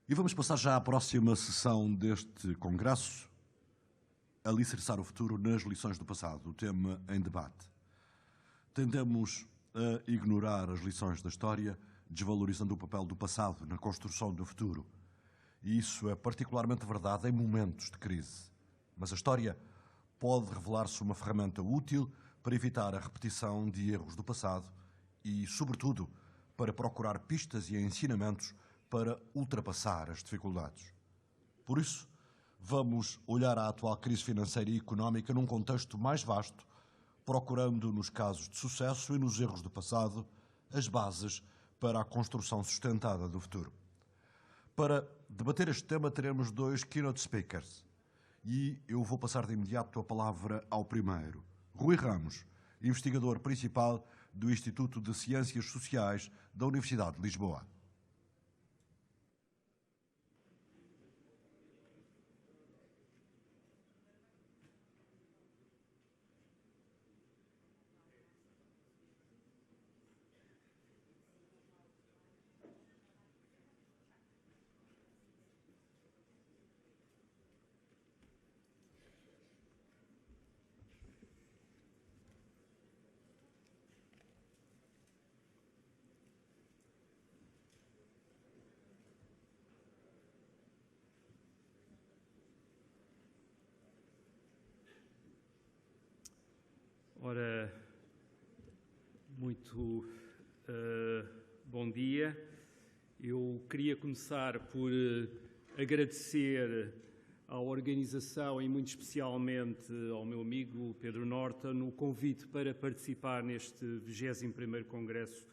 E vamos passar já à próxima sessão deste Congresso, Alicerçar o futuro nas lições do passado, o tema em debate. Tendemos a ignorar as lições da história, desvalorizando o papel do passado na construção do futuro. E isso é particularmente verdade em momentos de crise. Mas a história pode revelar-se uma ferramenta útil para evitar a repetição de erros do passado e, sobretudo, para procurar pistas e ensinamentos para ultrapassar as dificuldades. Por isso, vamos olhar a atual crise financeira e económica num contexto mais vasto, procurando, nos casos de sucesso e nos erros do passado, as bases para a construção sustentada do futuro. Para debater este tema, teremos dois keynote speakers. E eu vou passar de imediato a palavra ao primeiro, Rui Ramos, investigador principal do Instituto de Ciências Sociais da Universidade de Lisboa. Ora, muito bom dia. Eu queria começar por agradecer à organização e muito especialmente ao meu amigo Pedro Norton o convite para participar neste 21º Congresso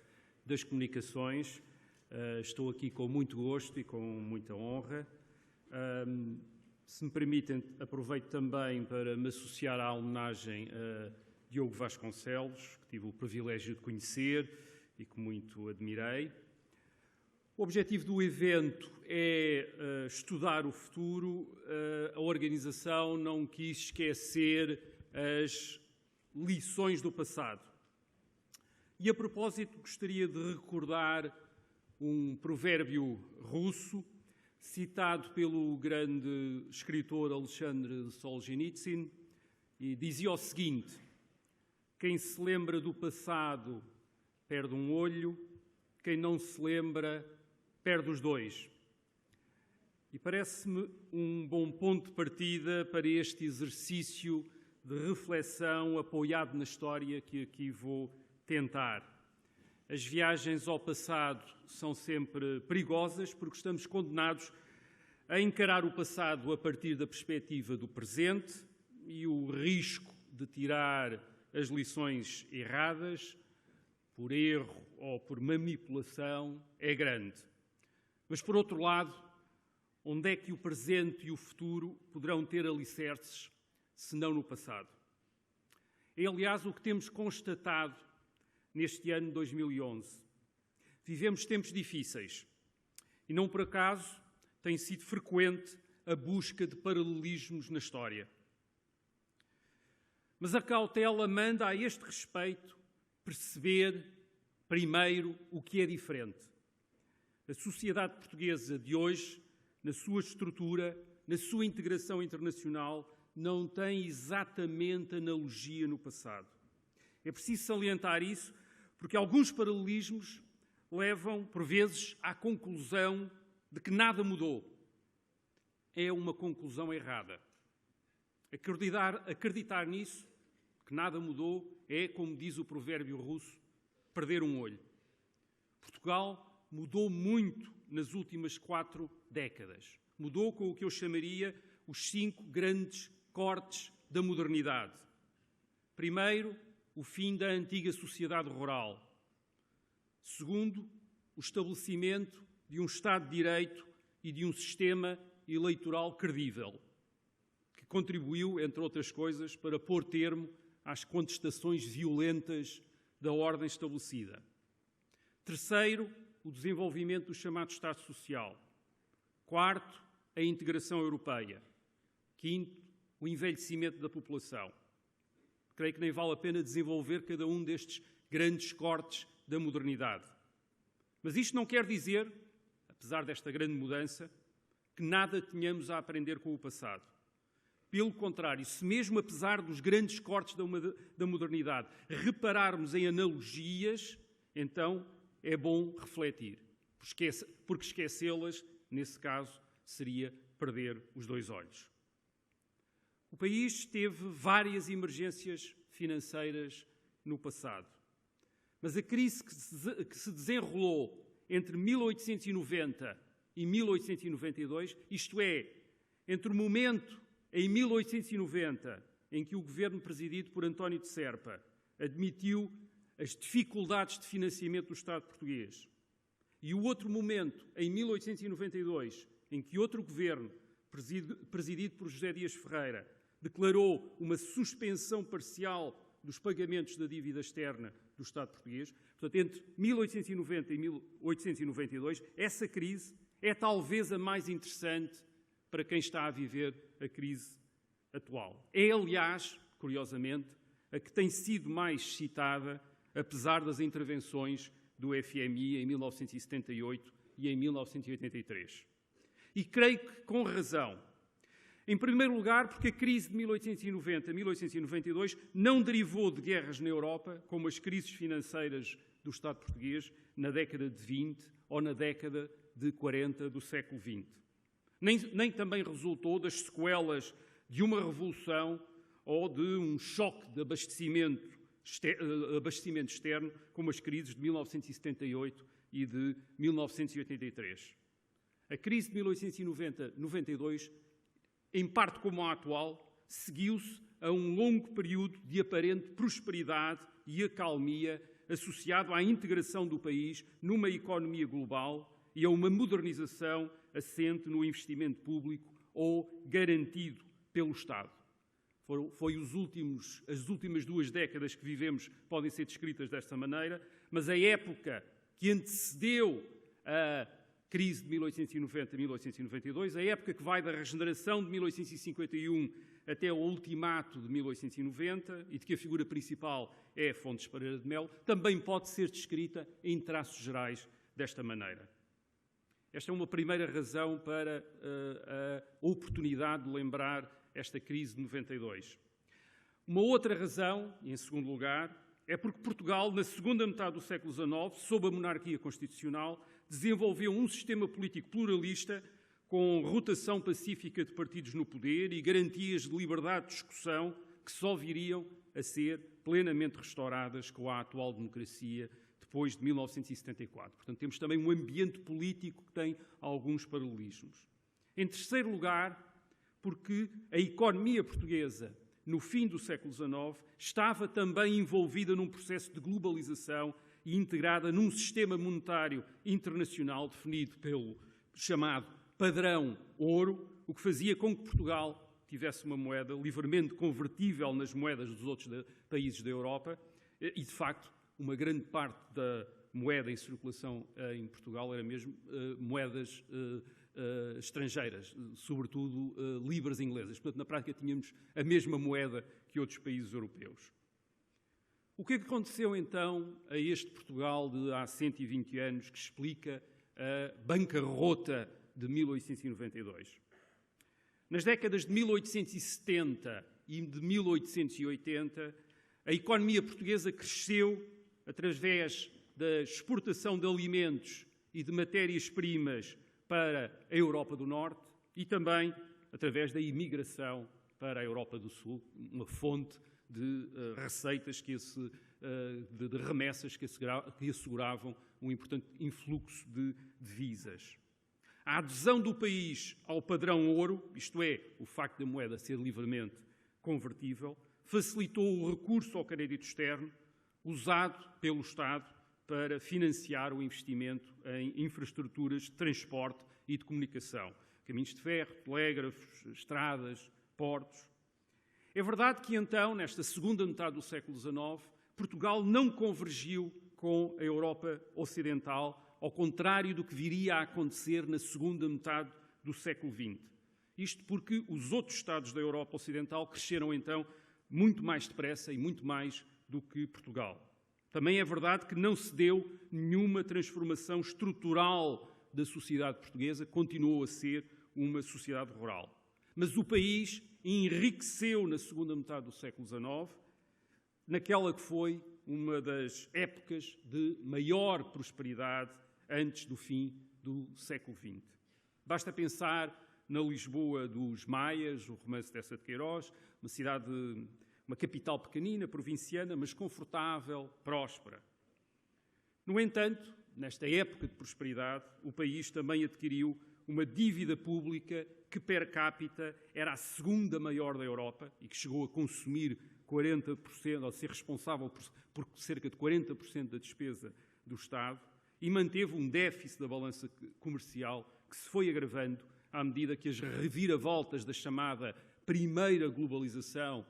das Comunicações. Estou aqui com muito gosto e com muita honra. Se me permitem, aproveito também para me associar à homenagem a Diogo Vasconcelos, que tive o privilégio de conhecer e que muito admirei. O objetivo do evento é estudar o futuro. A organização não quis esquecer as lições do passado. E, a propósito, gostaria de recordar um provérbio russo, citado pelo grande escritor Alexandre Solzhenitsyn, e dizia o seguinte: quem se lembra do passado perde um olho, quem não se lembra perde os dois. E parece-me um bom ponto de partida para este exercício de reflexão apoiado na história que aqui vou tentar. As viagens ao passado são sempre perigosas porque estamos condenados a encarar o passado a partir da perspectiva do presente e o risco de tirar as lições erradas, por erro ou por manipulação, é grande. Mas, por outro lado, onde é que o presente e o futuro poderão ter alicerces, se não no passado? É, aliás, o que temos constatado neste ano de 2011. Vivemos tempos difíceis e, não por acaso, tem sido frequente a busca de paralelismos na história. Mas a cautela manda a este respeito perceber, primeiro, o que é diferente. A sociedade portuguesa de hoje, na sua estrutura, na sua integração internacional, não tem exatamente analogia no passado. É preciso salientar isso, porque alguns paralelismos levam, por vezes, à conclusão de que nada mudou. É uma conclusão errada. Acreditar nisso, que nada mudou, é, como diz o provérbio russo, perder um olho. Portugal mudou muito nas últimas 4 décadas. Mudou com o que eu chamaria os 5 grandes cortes da modernidade. Primeiro, o fim da antiga sociedade rural. Segundo, o estabelecimento de um Estado de Direito e de um sistema eleitoral credível, que contribuiu, entre outras coisas, para pôr termo às contestações violentas da ordem estabelecida. Terceiro, o desenvolvimento do chamado Estado Social. Quarto, a integração europeia. Quinto, o envelhecimento da população. Creio que nem vale a pena desenvolver cada um destes grandes cortes da modernidade. Mas isto não quer dizer, apesar desta grande mudança, que nada tenhamos a aprender com o passado. Pelo contrário, se mesmo apesar dos grandes cortes da modernidade repararmos em analogias, então é bom refletir, porque esquecê-las, nesse caso, seria perder os dois olhos. O país teve várias emergências financeiras no passado, mas a crise que se desenrolou entre 1890 e 1892, isto é, entre o momento em 1890 em que o governo presidido por António de Serpa admitiu as dificuldades de financiamento do Estado português, e o outro momento, em 1892, em que outro governo, presidido por José Dias Ferreira, declarou uma suspensão parcial dos pagamentos da dívida externa do Estado português. Portanto, entre 1890 e 1892, essa crise é talvez a mais interessante para quem está a viver a crise atual. É, aliás, curiosamente, a que tem sido mais citada, apesar das intervenções do FMI em 1978 e em 1983. E creio que com razão. Em primeiro lugar, porque a crise de 1890 a 1892 não derivou de guerras na Europa, como as crises financeiras do Estado português na década de 20 ou na década de 40 do século XX. Nem também resultou das sequelas de uma revolução ou de um choque de abastecimento externo, como as crises de 1978 e de 1983. A crise de 1890-92, em parte como a atual, seguiu-se a um longo período de aparente prosperidade e acalmia associado à integração do país numa economia global e a uma modernização assente no investimento público ou garantido pelo Estado. As últimas 2 décadas que vivemos podem ser descritas desta maneira, mas a época que antecedeu a crise de 1890 a 1892, a época que vai da regeneração de 1851 até o ultimato de 1890 e de que a figura principal é Fontes Pereira de Melo, também pode ser descrita em traços gerais desta maneira. Esta é uma primeira razão para a oportunidade de lembrar esta crise de 92. Uma outra razão, em segundo lugar, é porque Portugal, na segunda metade do século XIX, sob a monarquia constitucional, desenvolveu um sistema político pluralista com rotação pacífica de partidos no poder e garantias de liberdade de discussão que só viriam a ser plenamente restauradas com a atual democracia depois de 1974. Portanto, temos também um ambiente político que tem alguns paralelismos. Em terceiro lugar, porque a economia portuguesa, no fim do século XIX, estava também envolvida num processo de globalização e integrada num sistema monetário internacional definido pelo chamado padrão ouro, o que fazia com que Portugal tivesse uma moeda livremente convertível nas moedas dos outros países da Europa e, de facto, uma grande parte da moeda em circulação em Portugal era mesmo moedas estrangeiras, sobretudo libras inglesas. Portanto, na prática, tínhamos a mesma moeda que outros países europeus. O que é que aconteceu, então, a este Portugal de há 120 anos que explica a bancarrota de 1892? Nas décadas de 1870 e de 1880, a economia portuguesa cresceu através da exportação de alimentos e de matérias-primas para a Europa do Norte e também através da imigração para a Europa do Sul, uma fonte de receitas, de remessas que asseguravam um importante influxo de divisas. A adesão do país ao padrão ouro, isto é, o facto da moeda ser livremente convertível, facilitou o recurso ao crédito externo usado pelo Estado para financiar o investimento em infraestruturas de transporte e de comunicação, caminhos de ferro, telégrafos, estradas, portos. É verdade que, então, nesta segunda metade do século XIX, Portugal não convergiu com a Europa Ocidental, ao contrário do que viria a acontecer na segunda metade do século XX. Isto porque os outros Estados da Europa Ocidental cresceram, então, muito mais depressa e muito mais do que Portugal. Também é verdade que não se deu nenhuma transformação estrutural da sociedade portuguesa, continuou a ser uma sociedade rural. Mas o país enriqueceu na segunda metade do século XIX, naquela que foi uma das épocas de maior prosperidade antes do fim do século XX. Basta pensar na Lisboa dos Maias, o romance dessa de Queiroz, uma capital pequenina, provinciana, mas confortável, próspera. No entanto, nesta época de prosperidade, o país também adquiriu uma dívida pública que, per capita, era a segunda maior da Europa e que chegou a consumir 40%, ou ser responsável por cerca de 40% da despesa do Estado, e manteve um déficit da balança comercial que se foi agravando à medida que as reviravoltas da chamada primeira globalização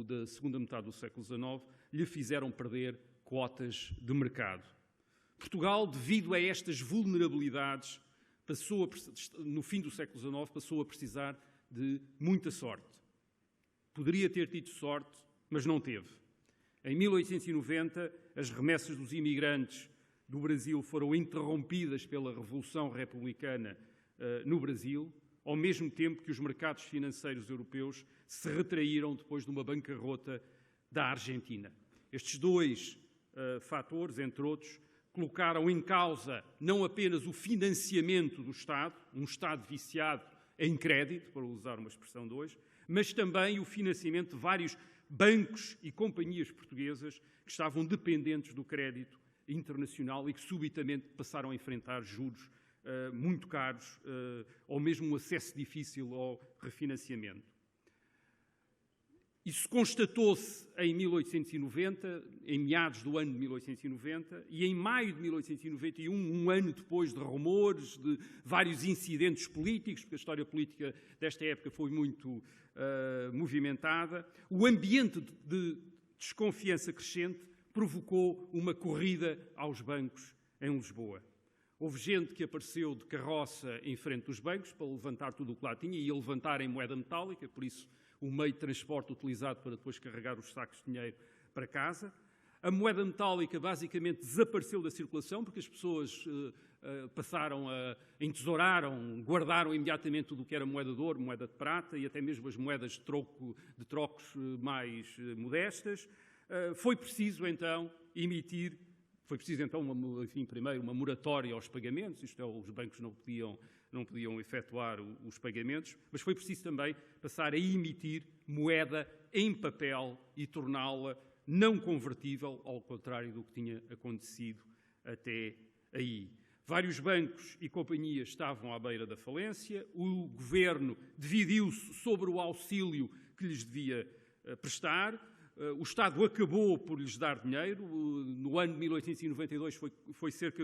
da segunda metade do século XIX lhe fizeram perder cotas de mercado. Portugal, devido a estas vulnerabilidades, no fim do século XIX, passou a precisar de muita sorte. Poderia ter tido sorte, mas não teve. Em 1890, as remessas dos imigrantes do Brasil foram interrompidas pela Revolução Republicana no Brasil, ao mesmo tempo que os mercados financeiros europeus se retraíram depois de uma bancarrota da Argentina. Estes dois fatores, entre outros, colocaram em causa não apenas o financiamento do Estado, um Estado viciado em crédito, para usar uma expressão de hoje, mas também o financiamento de vários bancos e companhias portuguesas que estavam dependentes do crédito internacional e que subitamente passaram a enfrentar juros muito caros ou mesmo um acesso difícil ao refinanciamento. Isso constatou-se em 1890, em meados do ano de 1890, e em maio de 1891, um ano depois de rumores, de vários incidentes políticos, porque a história política desta época foi muito movimentada, o ambiente de desconfiança crescente provocou uma corrida aos bancos em Lisboa. Houve gente que apareceu de carroça em frente dos bancos para levantar tudo o que lá tinha e ia levantar em moeda metálica, por isso o meio de transporte utilizado para depois carregar os sacos de dinheiro para casa. A moeda metálica basicamente desapareceu da circulação porque as pessoas entesouraram, guardaram imediatamente tudo o que era moeda de ouro, moeda de prata e até mesmo as moedas de trocos mais modestas. Foi preciso então primeiro uma moratória aos pagamentos, isto é, os bancos não podiam efetuar os pagamentos, mas foi preciso também passar a emitir moeda em papel e torná-la não convertível, ao contrário do que tinha acontecido até aí. Vários bancos e companhias estavam à beira da falência, o governo dividiu-se sobre o auxílio que lhes devia prestar. O Estado acabou por lhes dar dinheiro. No ano de 1892 foi cerca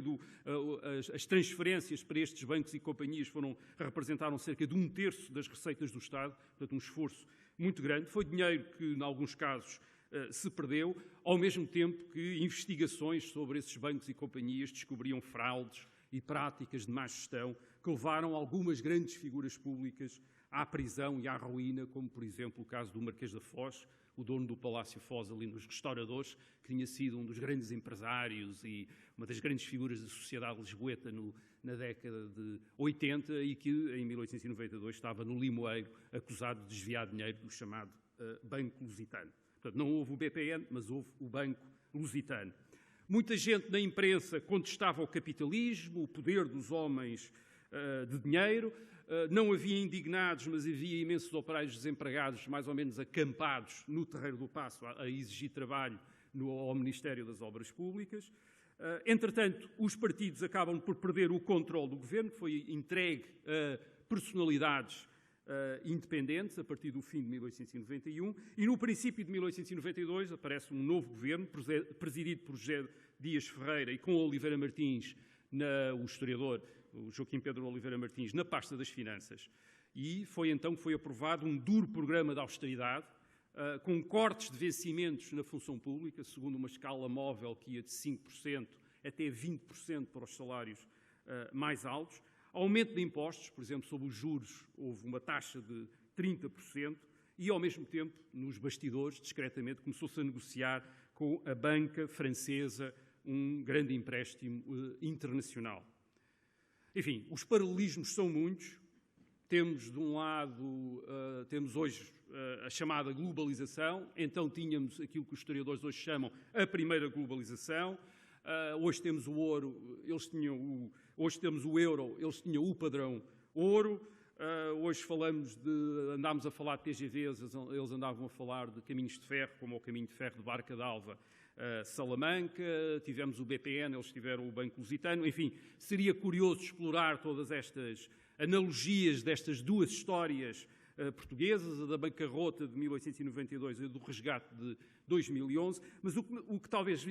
as transferências para estes bancos e companhias representaram cerca de 1/3 das receitas do Estado, portanto um esforço muito grande. Foi dinheiro que, em alguns casos, se perdeu, ao mesmo tempo que investigações sobre esses bancos e companhias descobriam fraudes e práticas de má gestão que levaram algumas grandes figuras públicas à prisão e à ruína, como, por exemplo, o caso do Marquês da Foz, o dono do Palácio Foz ali nos Restauradores, que tinha sido um dos grandes empresários e uma das grandes figuras da sociedade lisboeta na década de 80 e que, em 1892, estava no Limoeiro acusado de desviar dinheiro do chamado Banco Lusitano. Portanto, não houve o BPN, mas houve o Banco Lusitano. Muita gente na imprensa contestava o capitalismo, o poder dos homens de dinheiro. Não havia indignados, mas havia imensos operários desempregados, mais ou menos acampados no Terreiro do Paço, a exigir trabalho ao Ministério das Obras Públicas. Entretanto, os partidos acabam por perder o controle do governo, que foi entregue a personalidades independentes a partir do fim de 1891, e no princípio de 1892 aparece um novo governo, presidido por José Dias Ferreira e com Oliveira Martins, o historiador, o Joaquim Pedro Oliveira Martins, na pasta das finanças. E foi então que foi aprovado um duro programa de austeridade, com cortes de vencimentos na função pública, segundo uma escala móvel que ia de 5% até 20% para os salários mais altos. Aumento de impostos, por exemplo, sobre os juros, houve uma taxa de 30%, e ao mesmo tempo, nos bastidores, discretamente, começou-se a negociar com a banca francesa um grande empréstimo internacional. Enfim, os paralelismos são muitos. Temos, de um lado, temos hoje a chamada globalização, então tínhamos aquilo que os historiadores hoje chamam a primeira globalização. Hoje temos o ouro, hoje temos o euro, eles tinham o padrão ouro. Hoje andámos a falar de TGVs, eles andavam a falar de caminhos de ferro, como o caminho de ferro de Barca d'Alva, Salamanca, tivemos o BPN, eles tiveram o Banco Lusitano. Enfim, seria curioso explorar todas estas analogias destas duas histórias portuguesas, a da bancarrota de 1892 e do resgate de 2011, mas o que talvez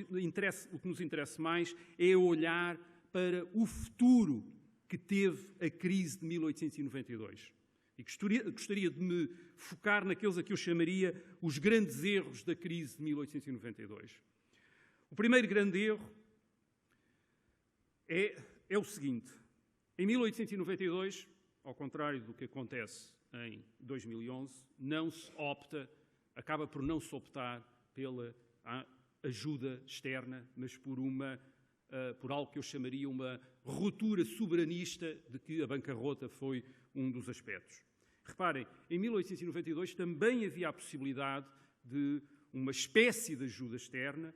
nos interesse mais é olhar para o futuro que teve a crise de 1892. E gostaria de me focar naqueles a que eu chamaria os grandes erros da crise de 1892. O primeiro grande erro é o seguinte: em 1892, ao contrário do que acontece em 2011, acaba por não se optar pela ajuda externa, mas por algo que eu chamaria uma ruptura soberanista, de que a bancarrota foi um dos aspectos. Reparem, em 1892 também havia a possibilidade de uma espécie de ajuda externa,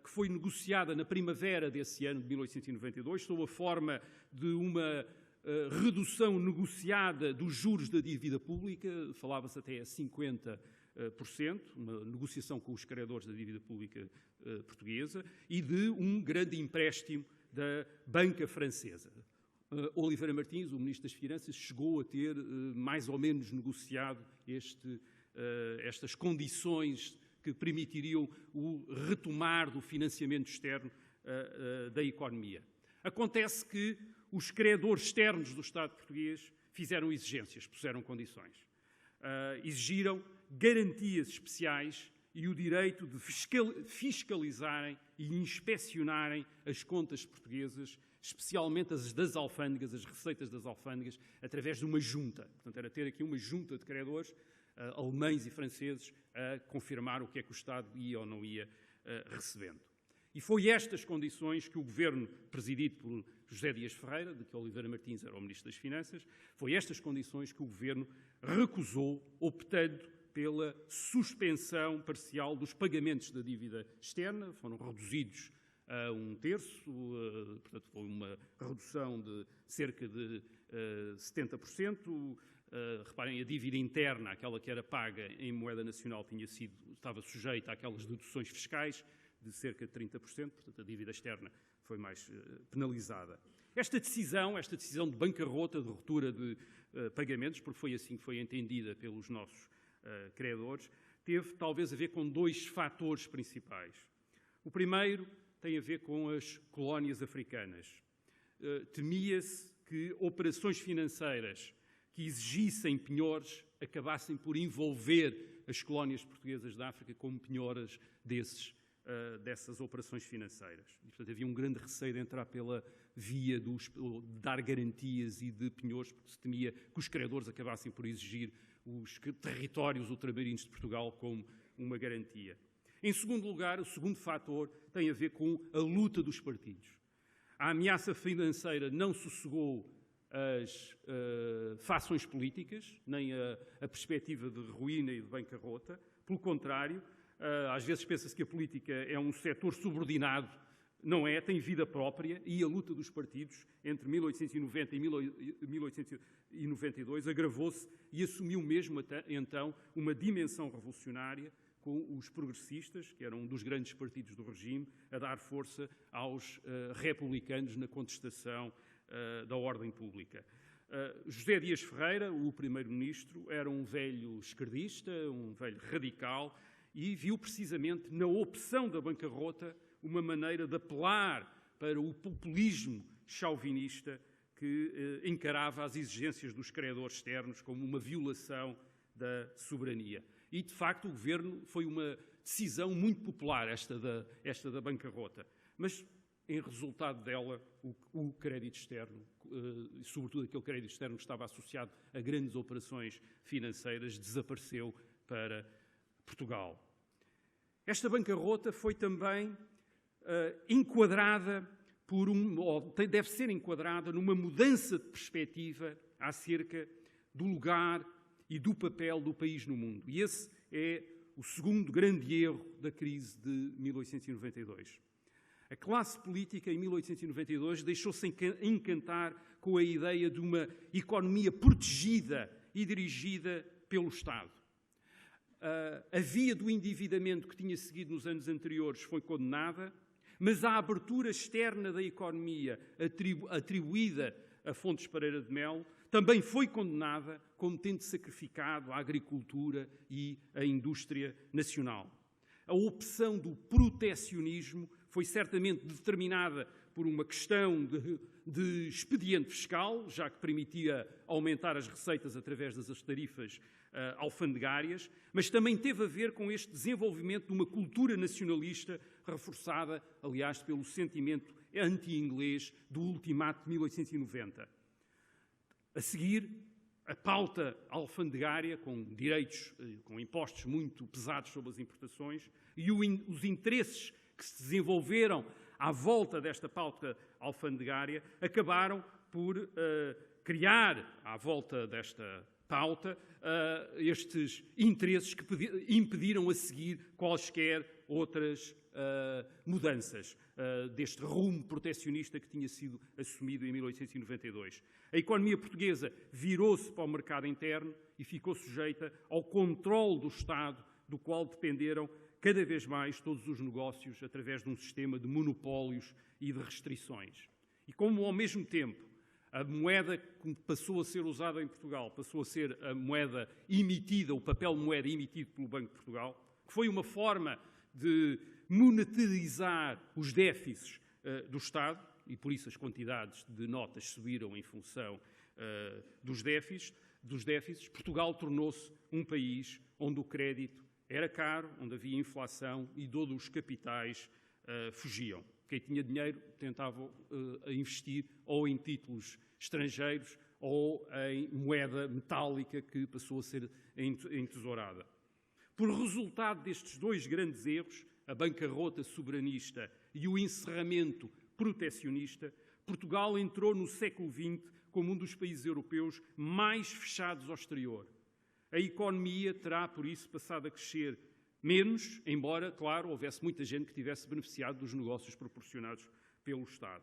que foi negociada na primavera desse ano de 1892, sob a forma de uma redução negociada dos juros da dívida pública, falava-se até a 50%, uma negociação com os credores da dívida pública portuguesa, e de um grande empréstimo da banca francesa. Oliveira Martins, o Ministro das Finanças, chegou a ter mais ou menos negociado estas condições que permitiriam o retomar do financiamento externo da economia. Acontece que os credores externos do Estado português fizeram exigências, puseram condições. Exigiram garantias especiais e o direito de fiscalizarem e inspecionarem as contas portuguesas, especialmente as das alfândegas, as receitas das alfândegas, através de uma junta. Portanto, era ter aqui uma junta de credores, alemães e franceses, a confirmar o que é que o Estado ia ou não ia recebendo. E foi estas condições que o governo, presidido por José Dias Ferreira, de que Oliveira Martins era o Ministro das Finanças, foi estas condições que o governo recusou, optando pela suspensão parcial dos pagamentos da dívida externa. Foram reduzidos a 1/3, portanto foi uma redução de cerca de 70%. Reparem, a dívida interna, aquela que era paga em moeda nacional, estava sujeita àquelas deduções fiscais de cerca de 30%, portanto a dívida externa foi mais penalizada. Esta decisão de bancarrota, de ruptura de pagamentos, porque foi assim que foi entendida pelos nossos credores, teve talvez a ver com dois fatores principais. O primeiro tem a ver com as colónias africanas. Temia-se que operações financeiras que exigissem penhores acabassem por envolver as colónias portuguesas da África como penhoras dessas operações financeiras. E, portanto, havia um grande receio de entrar pela via de dar garantias e de penhores, porque se temia que os credores acabassem por exigir os territórios ultramarinos de Portugal como uma garantia. Em segundo lugar, o segundo fator tem a ver com a luta dos partidos. A ameaça financeira não sossegou as fações políticas, nem a perspectiva de ruína e de bancarrota. Pelo contrário, às vezes pensa-se que a política é um setor subordinado. Não é, tem vida própria, e a luta dos partidos entre 1890 e 1892 agravou-se e assumiu mesmo então uma dimensão revolucionária, com os progressistas, que eram um dos grandes partidos do regime, a dar força aos republicanos na contestação da ordem pública. José Dias Ferreira, o primeiro-ministro, era um velho esquerdista, um velho radical, e viu precisamente na opção da bancarrota uma maneira de apelar para o populismo chauvinista que encarava as exigências dos credores externos como uma violação da soberania. E, de facto, o governo foi uma decisão muito popular, esta da bancarrota. Mas, em resultado dela, o crédito externo, sobretudo aquele crédito externo que estava associado a grandes operações financeiras, desapareceu para Portugal. Esta bancarrota foi também enquadrada deve ser enquadrada numa mudança de perspectiva acerca do lugar e do papel do país no mundo. E esse é o segundo grande erro da crise de 1892. A classe política, em 1892, deixou-se encantar com a ideia de uma economia protegida e dirigida pelo Estado. A via do endividamento que tinha seguido nos anos anteriores foi condenada, mas a abertura externa da economia atribuída a Fontes Pereira de Melo também foi condenada como tendo sacrificado a agricultura e a indústria nacional. A opção do protecionismo foi certamente determinada por uma questão de expediente fiscal, já que permitia aumentar as receitas através das tarifas alfandegárias, mas também teve a ver com este desenvolvimento de uma cultura nacionalista reforçada, aliás, pelo sentimento anti-inglês do Ultimato de 1890. A seguir, a pauta alfandegária, com direitos, com impostos muito pesados sobre as importações, e os interesses que se desenvolveram à volta desta pauta alfandegária acabaram por criar, à volta desta pauta, estes interesses que impediram a seguir quaisquer outras mudanças deste rumo protecionista que tinha sido assumido em 1892. A economia portuguesa virou-se para o mercado interno e ficou sujeita ao controle do Estado, do qual dependeram cada vez mais todos os negócios através de um sistema de monopólios e de restrições. E como, ao mesmo tempo, a moeda que passou a ser usada em Portugal passou a ser a moeda emitida, o papel moeda emitido pelo Banco de Portugal, que foi uma forma de monetarizar os déficits do Estado, e por isso as quantidades de notas subiram em função dos déficits, Portugal tornou-se um país onde o crédito era caro, onde havia inflação e todos os capitais fugiam. Quem tinha dinheiro tentava investir ou em títulos estrangeiros ou em moeda metálica que passou a ser entesourada. Por resultado destes dois grandes erros, a bancarrota soberanista e o encerramento protecionista, Portugal entrou no século XX como um dos países europeus mais fechados ao exterior. A economia terá, por isso, passado a crescer menos, embora, claro, houvesse muita gente que tivesse beneficiado dos negócios proporcionados pelo Estado.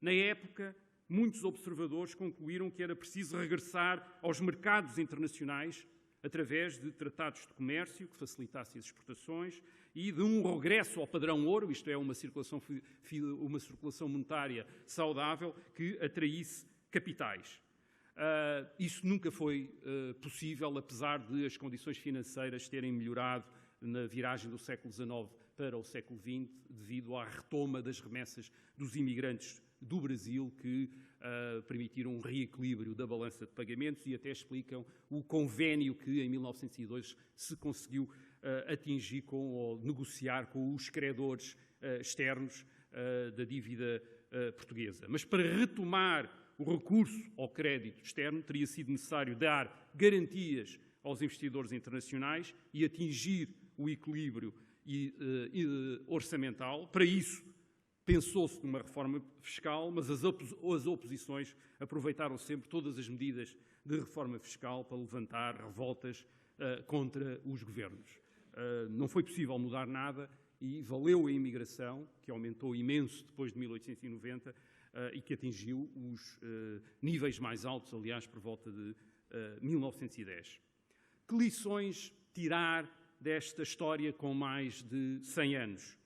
Na época, muitos observadores concluíram que era preciso regressar aos mercados internacionais através de tratados de comércio que facilitassem as exportações e de um regresso ao padrão ouro, isto é, uma circulação monetária saudável que atraísse capitais. Isso nunca foi possível, apesar de as condições financeiras terem melhorado na viragem do século XIX para o século XX, devido à retoma das remessas dos imigrantes do Brasil, que permitiram um reequilíbrio da balança de pagamentos e até explicam o convénio que, em 1902, se conseguiu atingir ou negociar com os credores externos da dívida portuguesa. Mas para retomar o recurso ao crédito externo, teria sido necessário dar garantias aos investidores internacionais e atingir o equilíbrio orçamental. Para isso, pensou-se numa reforma fiscal, mas as oposições aproveitaram sempre todas as medidas de reforma fiscal para levantar revoltas contra os governos. Não foi possível mudar nada e valeu a imigração, que aumentou imenso depois de 1890, e que atingiu os níveis mais altos, aliás, por volta de 1910. Que lições tirar desta história com mais de 100 anos?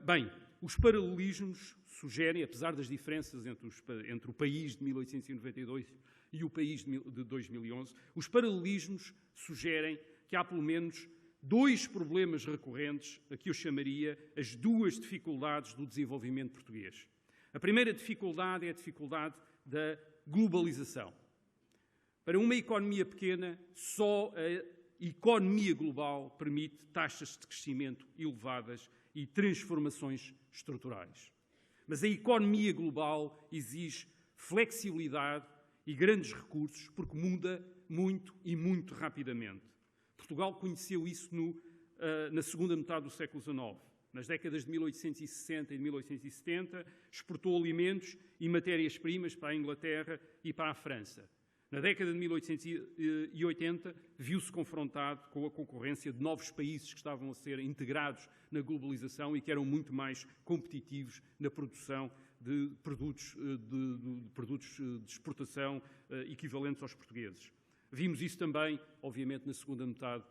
Bem, os paralelismos sugerem, apesar das diferenças entre o país de 1892 e o país de 2011, os paralelismos sugerem que há pelo menos dois problemas recorrentes a que eu chamaria as duas dificuldades do desenvolvimento português. A primeira dificuldade é a dificuldade da globalização. Para uma economia pequena, só a economia global permite taxas de crescimento elevadas e transformações estruturais. Mas a economia global exige flexibilidade e grandes recursos porque muda muito e muito rapidamente. Portugal conheceu isso na segunda metade do século XIX. Nas décadas de 1860 e de 1870, exportou alimentos e matérias-primas para a Inglaterra e para a França. Na década de 1880, viu-se confrontado com a concorrência de novos países que estavam a ser integrados na globalização e que eram muito mais competitivos na produção de produtos de exportação equivalentes aos portugueses. Vimos isso também, obviamente, na segunda metade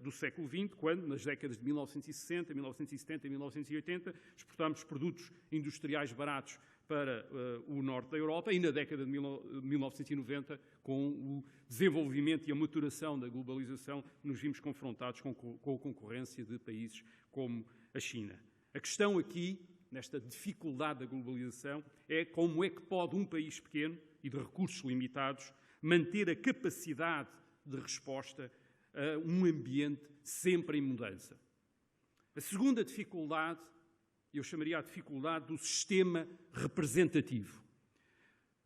do século XX, quando, nas décadas de 1960, 1970 e 1980, exportámos produtos industriais baratos para o norte da Europa, e na década de 1990, com o desenvolvimento e a maturação da globalização, nos vimos confrontados com a concorrência de países como a China. A questão aqui, nesta dificuldade da globalização, é como é que pode um país pequeno e de recursos limitados manter a capacidade de resposta a um ambiente sempre em mudança. A segunda dificuldade, eu chamaria a dificuldade do sistema representativo.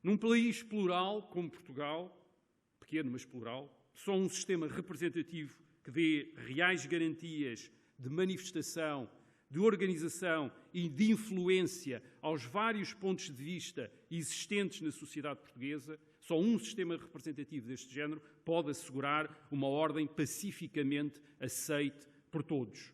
Num país plural como Portugal, pequeno mas plural, só um sistema representativo que dê reais garantias de manifestação, de organização e de influência aos vários pontos de vista existentes na sociedade portuguesa, só um sistema representativo deste género pode assegurar uma ordem pacificamente aceite por todos.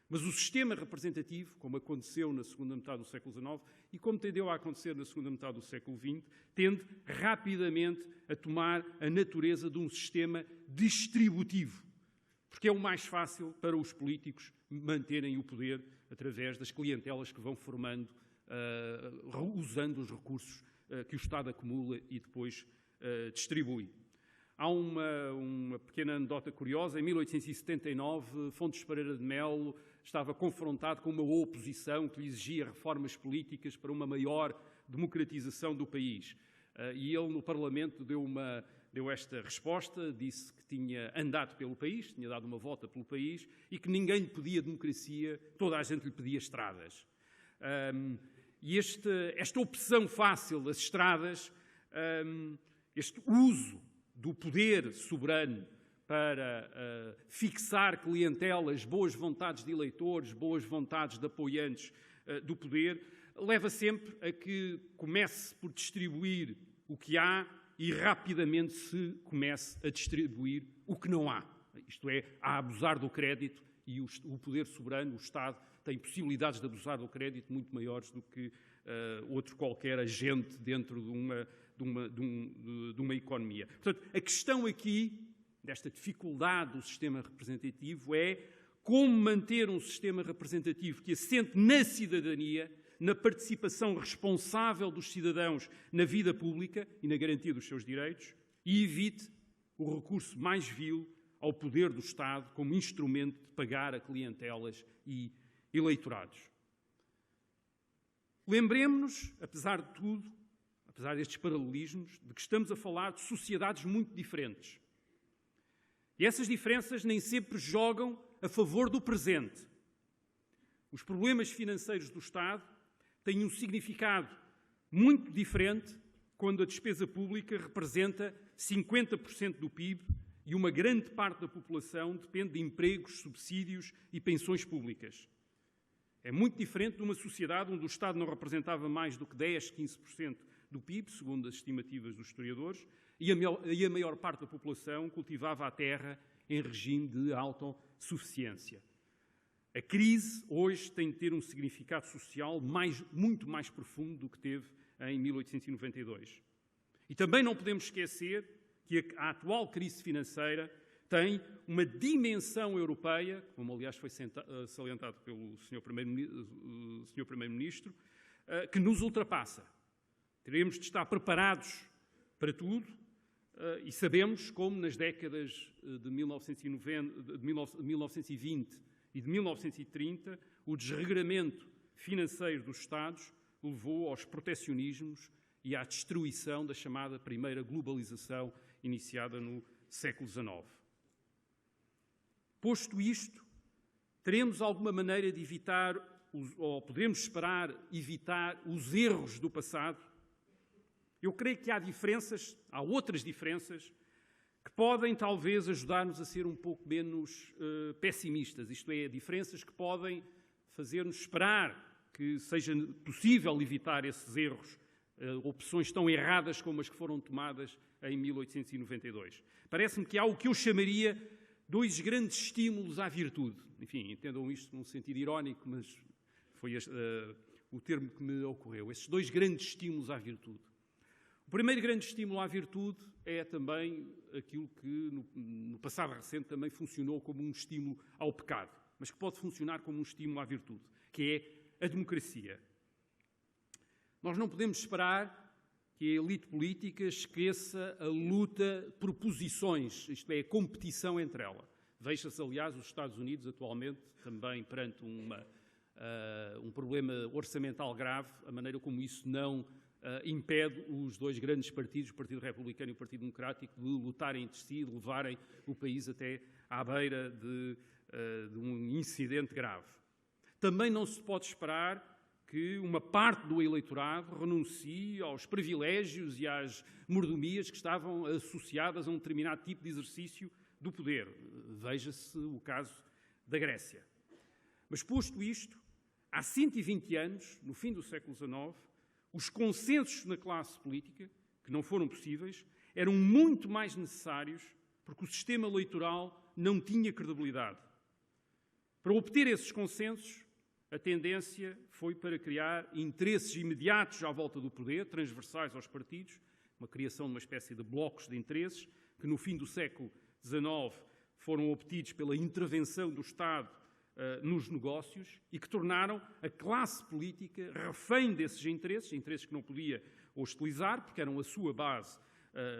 Mas o sistema representativo, como aconteceu na segunda metade do século XIX e como tendeu a acontecer na segunda metade do século XX, tende rapidamente a tomar a natureza de um sistema distributivo, porque é o mais fácil para os políticos manterem o poder através das clientelas que vão formando, usando os recursos que o Estado acumula e depois distribui. Há uma pequena anedota curiosa. Em 1879, Fontes Pereira de Melo estava confrontado com uma oposição que lhe exigia reformas políticas para uma maior democratização do país. E ele, no Parlamento, deu esta resposta, disse que tinha andado pelo país, tinha dado uma volta pelo país e que ninguém lhe pedia democracia, toda a gente lhe pedia estradas. E esta opção fácil das estradas, este uso do poder soberano para fixar clientelas, boas vontades de eleitores, boas vontades de apoiantes do poder, leva sempre a que comece por distribuir o que há e rapidamente se comece a distribuir o que não há. Isto é, a abusar do crédito, e o poder soberano, o Estado, tem possibilidades de abusar do crédito muito maiores do que outro qualquer agente dentro de uma economia. Portanto, a questão aqui, desta dificuldade do sistema representativo, é como manter um sistema representativo que assente na cidadania, na participação responsável dos cidadãos na vida pública e na garantia dos seus direitos, e evite o recurso mais vil ao poder do Estado como instrumento de pagar a clientelas e eleitorados. Lembremos-nos, apesar de tudo, apesar destes paralelismos, de que estamos a falar de sociedades muito diferentes. E essas diferenças nem sempre jogam a favor do presente. Os problemas financeiros do Estado têm um significado muito diferente quando a despesa pública representa 50% do PIB e uma grande parte da população depende de empregos, subsídios e pensões públicas. É muito diferente de uma sociedade onde o Estado não representava mais do que 10, 15% do PIB, segundo as estimativas dos historiadores, e a maior parte da população cultivava a terra em regime de autossuficiência. A crise hoje tem de ter um significado social muito mais profundo do que teve em 1892. E também não podemos esquecer que a atual crise financeira tem uma dimensão europeia, como aliás foi salientado pelo Sr. Primeiro-Ministro, que nos ultrapassa. Teremos de estar preparados para tudo e sabemos como nas décadas de 1920 e de 1930 o desregramento financeiro dos Estados levou aos protecionismos e à destruição da chamada primeira globalização iniciada no século XIX. Posto isto, teremos alguma maneira de evitar, ou podemos esperar evitar os erros do passado? Eu creio que há outras diferenças que podem talvez ajudar-nos a ser um pouco menos pessimistas, isto é, diferenças que podem fazer-nos esperar que seja possível evitar esses erros opções tão erradas como as que foram tomadas em 1892. Parece-me que há o que eu chamaria dois grandes estímulos à virtude. Enfim, entendam isto num sentido irónico, mas foi o termo que me ocorreu. Esses dois grandes estímulos à virtude. O primeiro grande estímulo à virtude é também aquilo que no passado recente também funcionou como um estímulo ao pecado, mas que pode funcionar como um estímulo à virtude, que é a democracia. Nós não podemos esperar que a elite política esqueça a luta por posições, isto é, a competição entre ela. Veja-se, aliás, os Estados Unidos atualmente também perante um problema orçamental grave, a maneira como isso não impede os dois grandes partidos, o Partido Republicano e o Partido Democrático, de lutarem entre si e de levarem o país até à beira de um incidente grave. Também não se pode esperar que uma parte do eleitorado renuncie aos privilégios e às mordomias que estavam associadas a um determinado tipo de exercício do poder. Veja-se o caso da Grécia. Mas posto isto, há 120 anos, no fim do século XIX, os consensos na classe política, que não foram possíveis, eram muito mais necessários porque o sistema eleitoral não tinha credibilidade. Para obter esses consensos, a tendência foi para criar interesses imediatos à volta do poder, transversais aos partidos, uma criação de uma espécie de blocos de interesses, que no fim do século XIX foram obtidos pela intervenção do Estado nos negócios e que tornaram a classe política refém desses interesses, interesses que não podia hostilizar, porque eram a sua base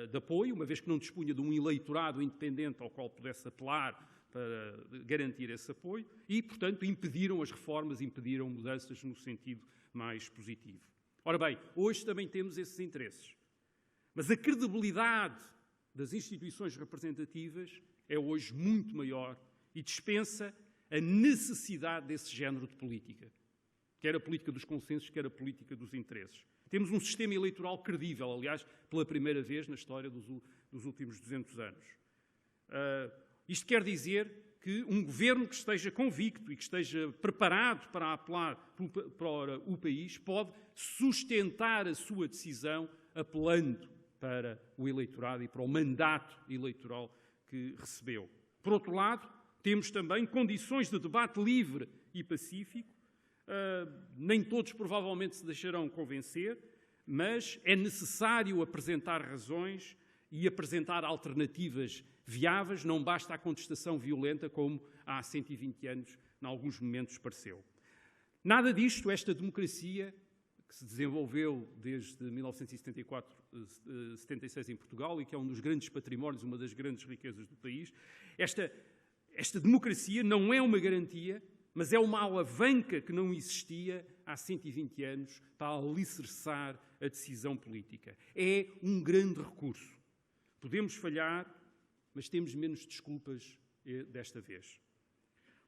de apoio, uma vez que não dispunha de um eleitorado independente ao qual pudesse apelar para garantir esse apoio e, portanto, impediram as reformas, impediram mudanças no sentido mais positivo. Ora bem, hoje também temos esses interesses, mas a credibilidade das instituições representativas é hoje muito maior e dispensa a necessidade desse género de política, quer a política dos consensos, quer a política dos interesses. Temos um sistema eleitoral credível, aliás, pela primeira vez na história dos últimos 200 anos. Isto quer dizer que um governo que esteja convicto e que esteja preparado para apelar para o país pode sustentar a sua decisão apelando para o eleitorado e para o mandato eleitoral que recebeu. Por outro lado, temos também condições de debate livre e pacífico. Nem todos provavelmente se deixarão convencer, mas é necessário apresentar razões e apresentar alternativas viáveis, não basta a contestação violenta como há 120 anos, em alguns momentos, pareceu. Nada disto, esta democracia que se desenvolveu desde 1974-76 em Portugal e que é um dos grandes patrimónios, uma das grandes riquezas do país, esta democracia não é uma garantia, mas é uma alavanca que não existia há 120 anos para alicerçar a decisão política. É um grande recurso. Podemos falhar, mas temos menos desculpas desta vez.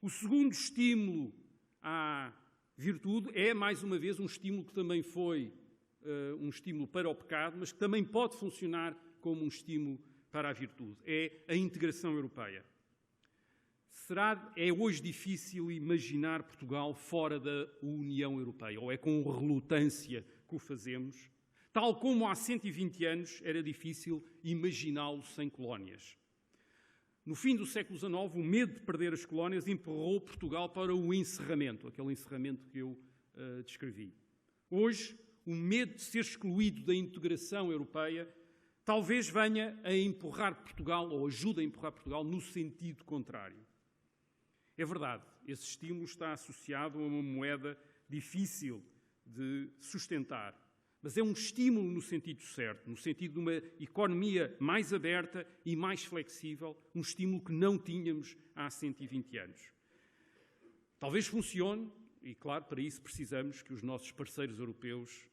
O segundo estímulo à virtude é, mais uma vez, um estímulo que também foi um estímulo para o pecado, mas que também pode funcionar como um estímulo para a virtude. É a integração europeia. É hoje difícil imaginar Portugal fora da União Europeia, ou é com relutância que o fazemos, tal como há 120 anos era difícil imaginá-lo sem colónias. No fim do século XIX, o medo de perder as colónias empurrou Portugal para o encerramento, aquele encerramento que eu descrevi. Hoje, o medo de ser excluído da integração europeia talvez venha a empurrar Portugal, ou ajude a empurrar Portugal, no sentido contrário. É verdade, esse estímulo está associado a uma moeda difícil de sustentar, mas é um estímulo no sentido certo, no sentido de uma economia mais aberta e mais flexível, um estímulo que não tínhamos há 120 anos. Talvez funcione, e claro, para isso precisamos que os nossos parceiros europeus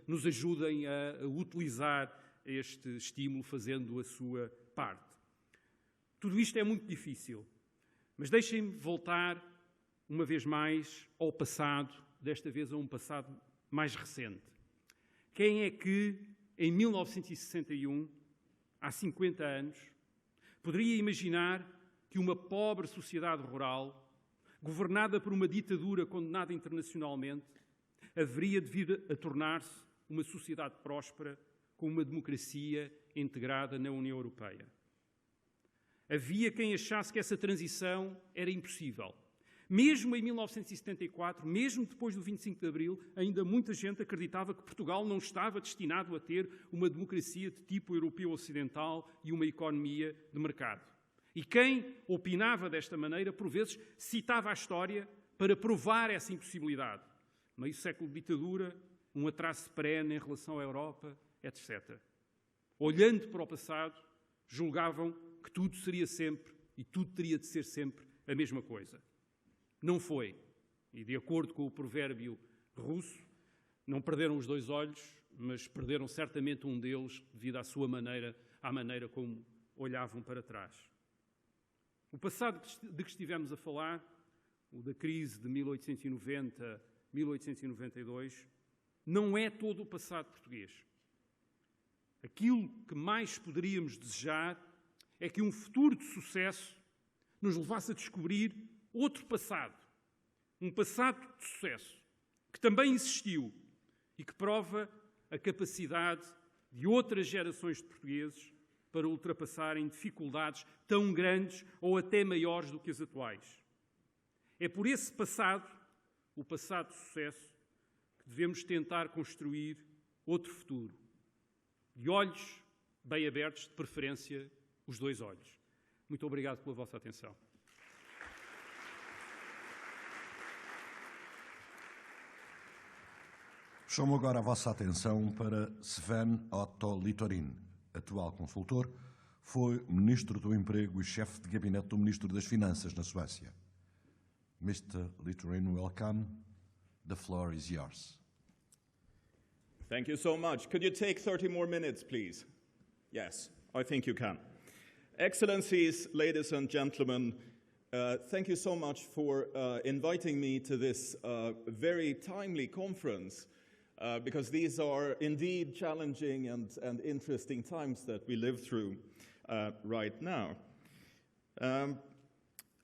nos ajudem a utilizar este estímulo fazendo a sua parte. Tudo isto é muito difícil, mas deixem-me voltar uma vez mais ao passado, desta vez a um passado mais recente. Quem é que, em 1961, há 50 anos, poderia imaginar que uma pobre sociedade rural, governada por uma ditadura condenada internacionalmente, haveria de vir a tornar-se uma sociedade próspera com uma democracia integrada na União Europeia. Havia quem achasse que essa transição era impossível. Mesmo em 1974, mesmo depois do 25 de Abril, ainda muita gente acreditava que Portugal não estava destinado a ter uma democracia de tipo europeu ocidental e uma economia de mercado. E quem opinava desta maneira, por vezes, citava a história para provar essa impossibilidade. Meio século de ditadura, um atraso perene em relação à Europa, etc. Olhando para o passado, julgavam que tudo seria sempre e tudo teria de ser sempre a mesma coisa. Não foi. E, de acordo com o provérbio russo, não perderam os dois olhos, mas perderam certamente um deles devido à maneira como olhavam para trás. O passado de que estivemos a falar, o da crise de 1890, 1892, não é todo o passado português. Aquilo que mais poderíamos desejar é que um futuro de sucesso nos levasse a descobrir outro passado, um passado de sucesso, que também existiu e que prova a capacidade de outras gerações de portugueses para ultrapassarem dificuldades tão grandes ou até maiores do que as atuais. É por esse passado, o passado de sucesso, que devemos tentar construir outro futuro. De olhos bem abertos, de preferência, os dois olhos. Muito obrigado pela vossa atenção. Chamo agora a vossa atenção para Sven Otto Littorin, atual consultor, foi Ministro do Emprego e chefe de gabinete do Ministro das Finanças na Suécia. Mr. Littorin, welcome. The floor is yours. Thank you so much. Could you take 30 more minutes, please? Yes, I think you can. Excellencies, ladies and gentlemen, thank you so much for inviting me to this very timely conference, because these are indeed challenging and interesting times that we live through right now.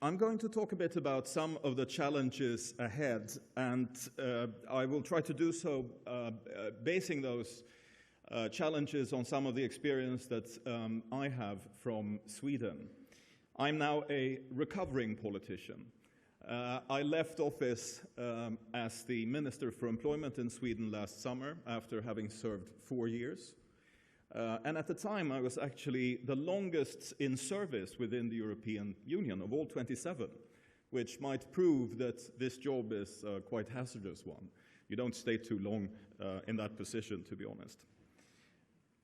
I'm going to talk a bit about some of the challenges ahead, and I will try to do so basing those challenges on some of the experience that I have from Sweden. I'm now a recovering politician. I left office as the Minister for Employment in Sweden last summer after having served 4 years. And at the time, I was actually the longest in service within the European Union of all 27, which might prove that this job is a quite hazardous one. You don't stay too long in that position, to be honest.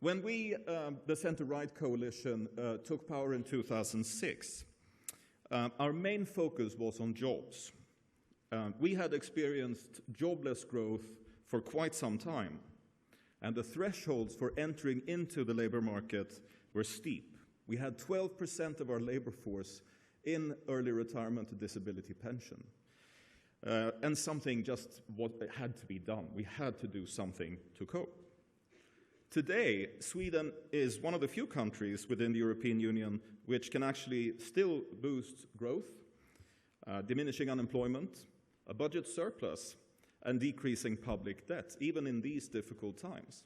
When we, the Centre-Right coalition, took power in 2006, our main focus was on jobs. We had experienced jobless growth for quite some time, and the thresholds for entering into the labor market were steep. We had 12% of our labor force in early retirement and disability pension. And something just had to be done. We had to do something to cope. Today, Sweden is one of the few countries within the European Union which can actually still boost growth, diminishing unemployment, a budget surplus, and decreasing public debt, even in these difficult times.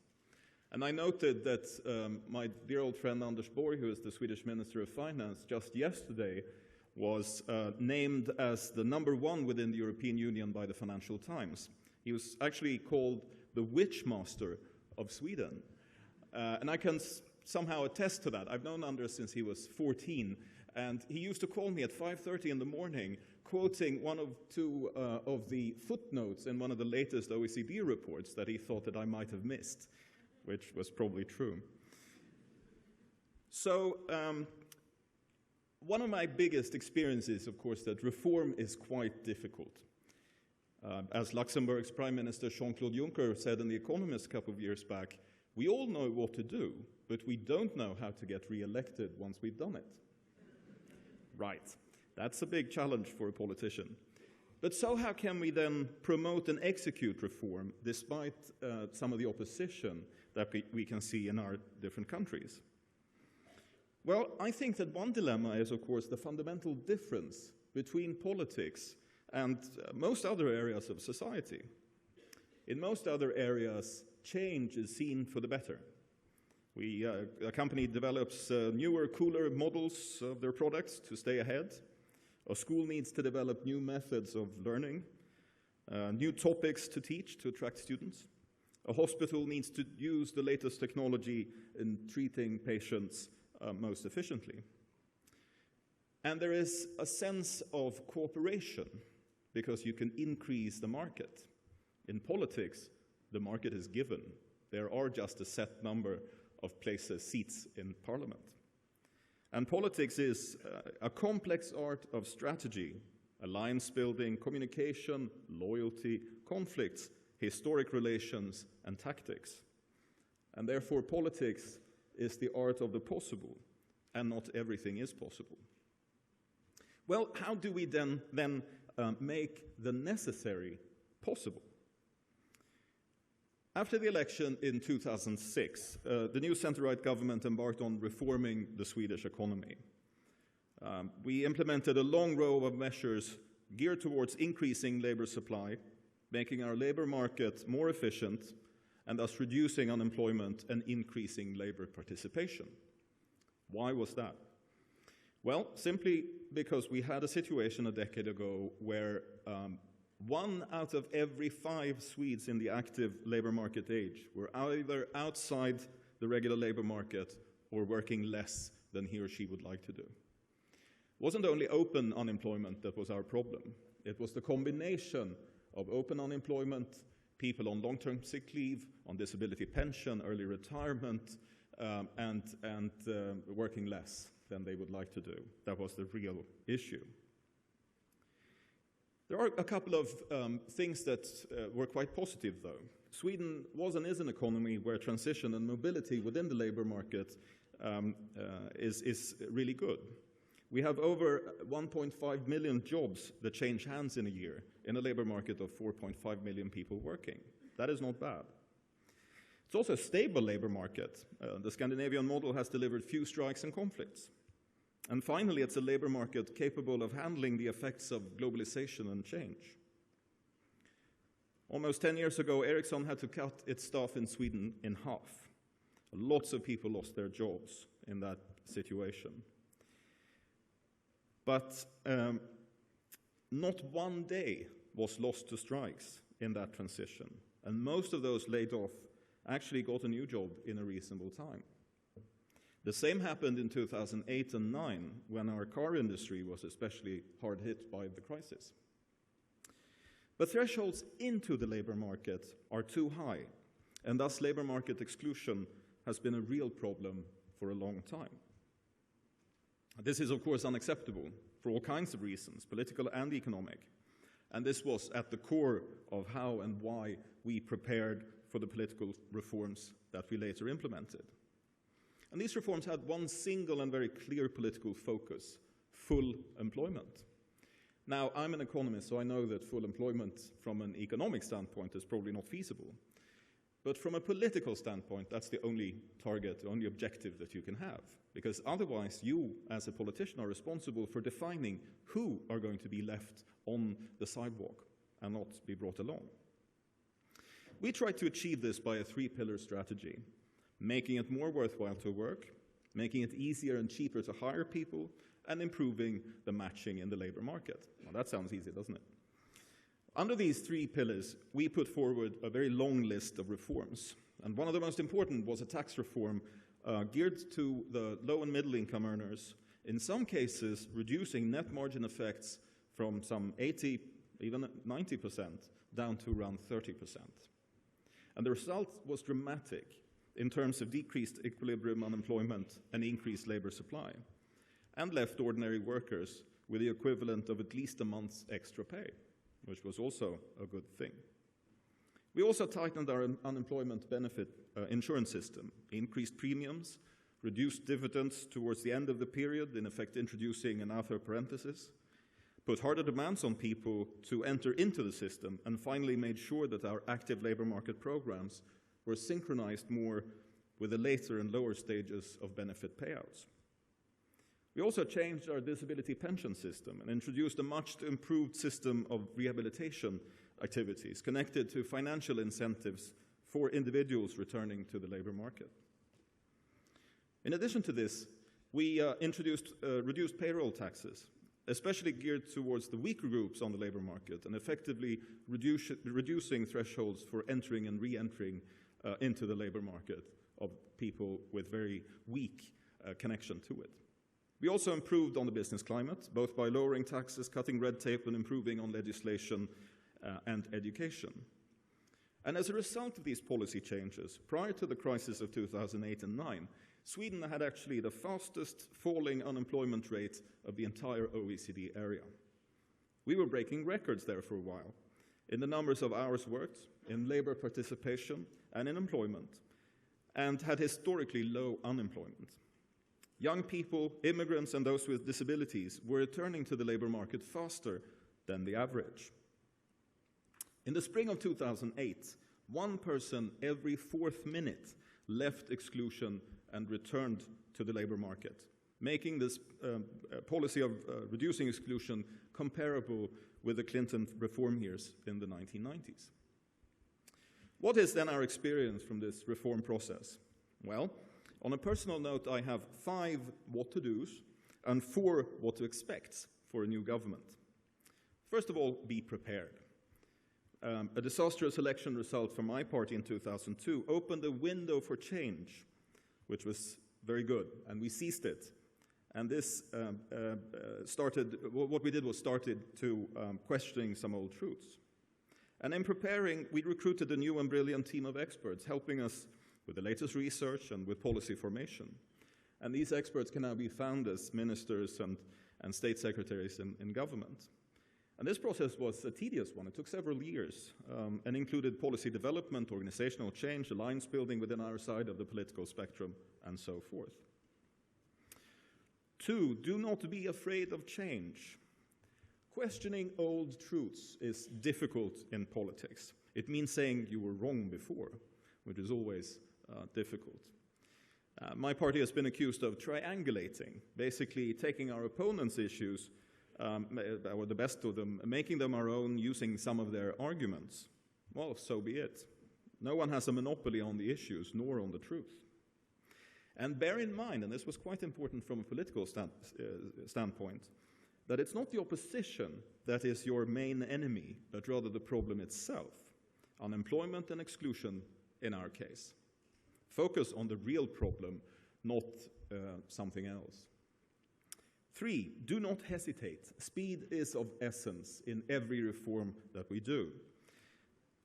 And I noted that my dear old friend Anders Borg, who is the Swedish Minister of Finance, just yesterday was named as the #1 within the European Union by the Financial Times. He was actually called the Witchmaster of Sweden. And I can somehow attest to that. I've known Anders since he was 14, and he used to call me at 5:30 in the morning, quoting one of two of the footnotes in one of the latest OECD reports that he thought that I might have missed, which was probably true. So one of my biggest experiences, of course, that reform is quite difficult. As Luxembourg's Prime Minister Jean-Claude Juncker said in The Economist a couple of years back, we all know what to do, but we don't know how to get re-elected once we've done it. Right. That's a big challenge for a politician. But so how can we then promote and execute reform despite some of the opposition that we can see in our different countries? Well, I think that one dilemma is, of course, the fundamental difference between politics and most other areas of society. In most other areas, change is seen for the better. A company develops newer, cooler models of their products to stay ahead. A school needs to develop new methods of learning, new topics to teach to attract students. A hospital needs to use the latest technology in treating patients most efficiently. And there is a sense of cooperation because you can increase the market. In politics, the market is given. There are just a set number of places, seats in parliament. And politics is a complex art of strategy, alliance building, communication, loyalty, conflicts, historic relations, and tactics. And therefore, politics is the art of the possible, and not everything is possible. Well, how do we then make the necessary possible? After the election in 2006, the new center-right government embarked on reforming the Swedish economy. We implemented a long row of measures geared towards increasing labor supply, making our labor market more efficient, and thus reducing unemployment and increasing labor participation. Why was that? Well, simply because we had a situation a decade ago where 1 out of every 5 Swedes in the active labor market age were either outside the regular labor market or working less than he or she would like to do. It wasn't only open unemployment that was our problem. It was the combination of open unemployment, people on long-term sick leave, on disability pension, early retirement, and working less than they would like to do. That was the real issue. There are a couple of things that were quite positive, though. Sweden was and is an economy where transition and mobility within the labor market is really good. We have over 1.5 million jobs that change hands in a year in a labor market of 4.5 million people working. That is not bad. It's also a stable labor market. The Scandinavian model has delivered few strikes and conflicts. And finally, it's a labor market capable of handling the effects of globalization and change. Almost 10 years ago, Ericsson had to cut its staff in Sweden in half. Lots of people lost their jobs in that situation. But not one day was lost to strikes in that transition. And most of those laid off actually got a new job in a reasonable time. The same happened in 2008 and 2009, when our car industry was especially hard hit by the crisis. But thresholds into the labor market are too high, and thus labor market exclusion has been a real problem for a long time. This is, of course, unacceptable for all kinds of reasons, political and economic. And this was at the core of how and why we prepared for the political reforms that we later implemented. And these reforms had one single and very clear political focus: full employment. Now, I'm an economist, so I know that full employment from an economic standpoint is probably not feasible. But from a political standpoint, that's the only target, the only objective that you can have. Because otherwise, you, as a politician, are responsible for defining who are going to be left on the sidewalk and not be brought along. We tried to achieve this by a 3-pillar strategy: making it more worthwhile to work, making it easier and cheaper to hire people, and improving the matching in the labor market. Well, that sounds easy, doesn't it? Under these 3 pillars, we put forward a very long list of reforms. And one of the most important was a tax reform geared to the low and middle income earners, in some cases reducing net margin effects from some 80, even 90%, down to around 30%. And the result was dramatic in terms of decreased equilibrium unemployment and increased labor supply, and left ordinary workers with the equivalent of at least a month's extra pay, which was also a good thing. We also tightened our unemployment benefit insurance system, increased premiums, reduced dividends towards the end of the period, in effect introducing an outer parenthesis, put harder demands on people to enter into the system, and finally made sure that our active labor market programs were synchronized more with the later and lower stages of benefit payouts. We also changed our disability pension system and introduced a much improved system of rehabilitation activities connected to financial incentives for individuals returning to the labor market. In addition to this, we introduced reduced payroll taxes, especially geared towards the weaker groups on the labor market, and effectively reducing thresholds for entering and re-entering into the labor market of people with very weak connection to it. We also improved on the business climate, both by lowering taxes, cutting red tape, and improving on legislation and education. And as a result of these policy changes, prior to the crisis of 2008 and 2009, Sweden had actually the fastest falling unemployment rate of the entire OECD area. We were breaking records there for a while, in the numbers of hours worked, in labor participation, and in employment, and had historically low unemployment. Young people, immigrants, and those with disabilities were returning to the labor market faster than the average. In the spring of 2008, one person every fourth minute left exclusion and returned to the labor market, making this policy of reducing exclusion comparable with the Clinton reform years in the 1990s. What is then our experience from this reform process? Well, on a personal note, I have 5 what-to-dos and 4 what to expect for a new government. First of all, be prepared. A disastrous election result for my party in 2002 opened a window for change, which was very good, and we seized it. And this what we did was started to questioning some old truths. And in preparing, we recruited a new and brilliant team of experts, helping us with the latest research and with policy formation. And these experts can now be found as ministers and state secretaries in government. And this process was a tedious one. It took several years and included policy development, organizational change, alliance building within our side of the political spectrum, and so forth. 2, do not be afraid of change. Questioning old truths is difficult in politics. It means saying you were wrong before, which is always difficult. My party has been accused of triangulating, basically taking our opponents' issues, or the best of them, making them our own, using some of their arguments. Well, so be it. No one has a monopoly on the issues, nor on the truth. And bear in mind, and this was quite important from a political standpoint, that it's not the opposition that is your main enemy, but rather the problem itself, unemployment and exclusion in our case. Focus on the real problem, not something else. 3, do not hesitate. Speed is of essence in every reform that we do.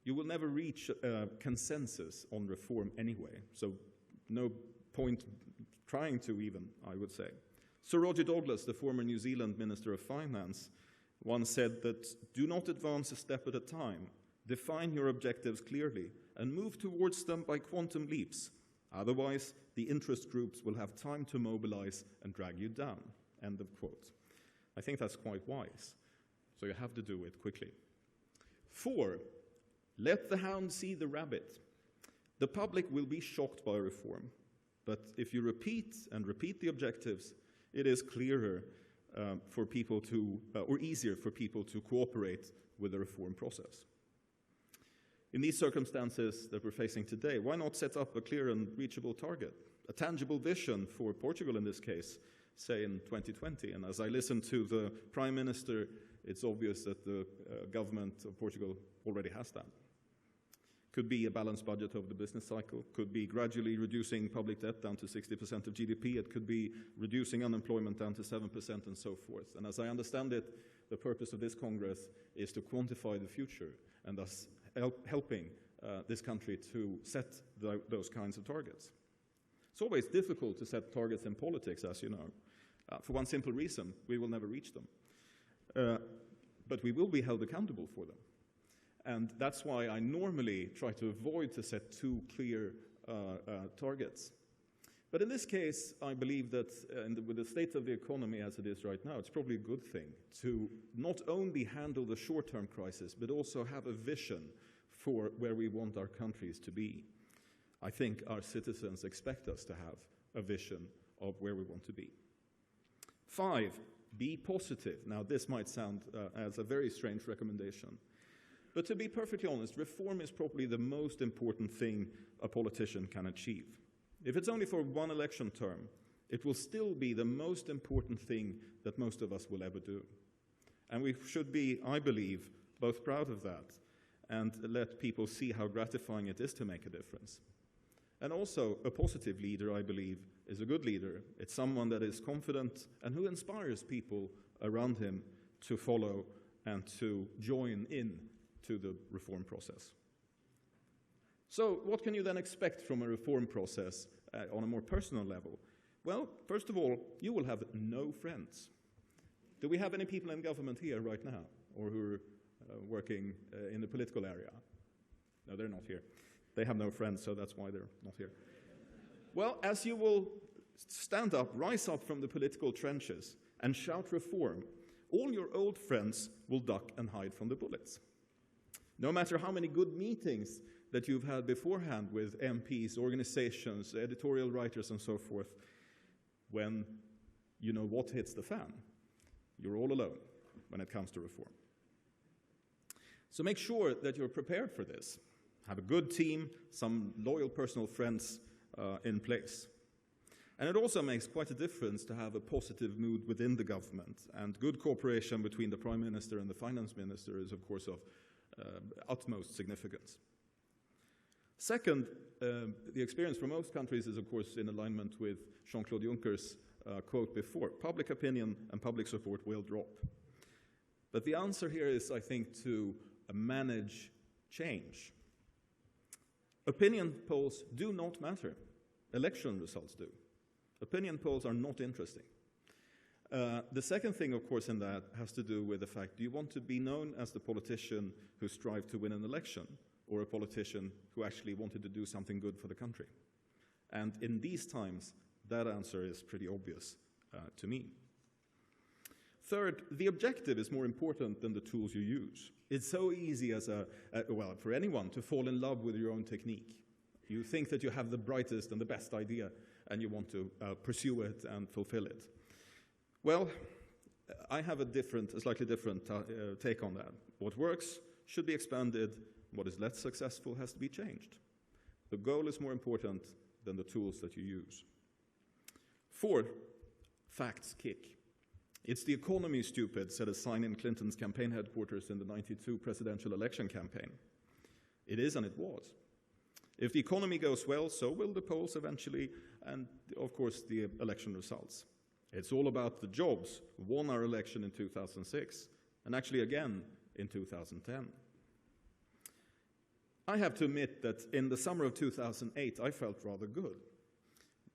You will never reach consensus on reform anyway, so no point trying to even, I would say. Sir Roger Douglas, the former New Zealand Minister of Finance, once said that do not advance a step at a time, define your objectives clearly, and move towards them by quantum leaps. Otherwise, the interest groups will have time to mobilize and drag you down. End of quote. I think that's quite wise. So you have to do it quickly. 4, let the hound see the rabbit. The public will be shocked by reform, but if you repeat and repeat the objectives, it is clearer for people to, or easier for people to cooperate with the reform process. In these circumstances that we're facing today, why not set up a clear and reachable target, a tangible vision for Portugal in this case, say in 2020. And as I listen to the Prime Minister, it's obvious that the government of Portugal already has that. Could be a balanced budget over the business cycle, could be gradually reducing public debt down to 60% of GDP, it could be reducing unemployment down to 7% and so forth. And as I understand it, the purpose of this Congress is to quantify the future and thus helping this country to set those kinds of targets. It's always difficult to set targets in politics, as you know, for one simple reason: we will never reach them. But we will be held accountable for them. And that's why I normally try to avoid to set too clear targets. But in this case, I believe that with the state of the economy as it is right now, it's probably a good thing to not only handle the short-term crisis, but also have a vision for where we want our countries to be. I think our citizens expect us to have a vision of where we want to be. 5, be positive. Now, this might sound as a very strange recommendation, But to be perfectly honest, reform is probably the most important thing a politician can achieve. If it's only for one election term, it will still be the most important thing that most of us will ever do. And we should be, I believe, both proud of that and let people see how gratifying it is to make a difference. And also, a positive leader, I believe, is a good leader. It's someone that is confident and who inspires people around him to follow and to join in to the reform process. So what can you then expect from a reform process on a more personal level? Well, first of all, you will have no friends. Do we have any people in government here right now, or who are working in the political area? No, they're not here. They have no friends, so that's why they're not here. Well, as you will stand up, rise up from the political trenches and shout reform, all your old friends will duck and hide from the bullets. No matter how many good meetings that you've had beforehand with MPs, organizations, editorial writers, and so forth, when you know what hits the fan, you're all alone when it comes to reform. So make sure that you're prepared for this. Have a good team, some loyal personal friends in place. And it also makes quite a difference to have a positive mood within the government. And good cooperation between the Prime Minister and the Finance Minister is, of course, of utmost significance. Second, the experience from most countries is, of course, in alignment with Jean-Claude Juncker's quote before. Public opinion and public support will drop. But the answer here is, I think, to manage change. Opinion polls do not matter. Election results do. Opinion polls are not interesting. The second thing, of course, in that has to do with the fact, do you want to be known as the politician who strived to win an election, or a politician who actually wanted to do something good for the country? And in these times, that answer is pretty obvious to me. Third, the objective is more important than the tools you use. It's so easy as well, for anyone to fall in love with your own technique. You think that you have the brightest and the best idea, and you want to pursue it and fulfill it. Well, I have a slightly different take on that. What works should be expanded. What is less successful has to be changed. The goal is more important than the tools that you use. Fourth, facts kick. It's the economy, stupid, said a sign in Clinton's campaign headquarters in the '92 presidential election campaign. It is and it was. If the economy goes well, so will the polls eventually, and of course the election results. It's all about the jobs who won our election in 2006, and actually again in 2010. I have to admit that in the summer of 2008, I felt rather good.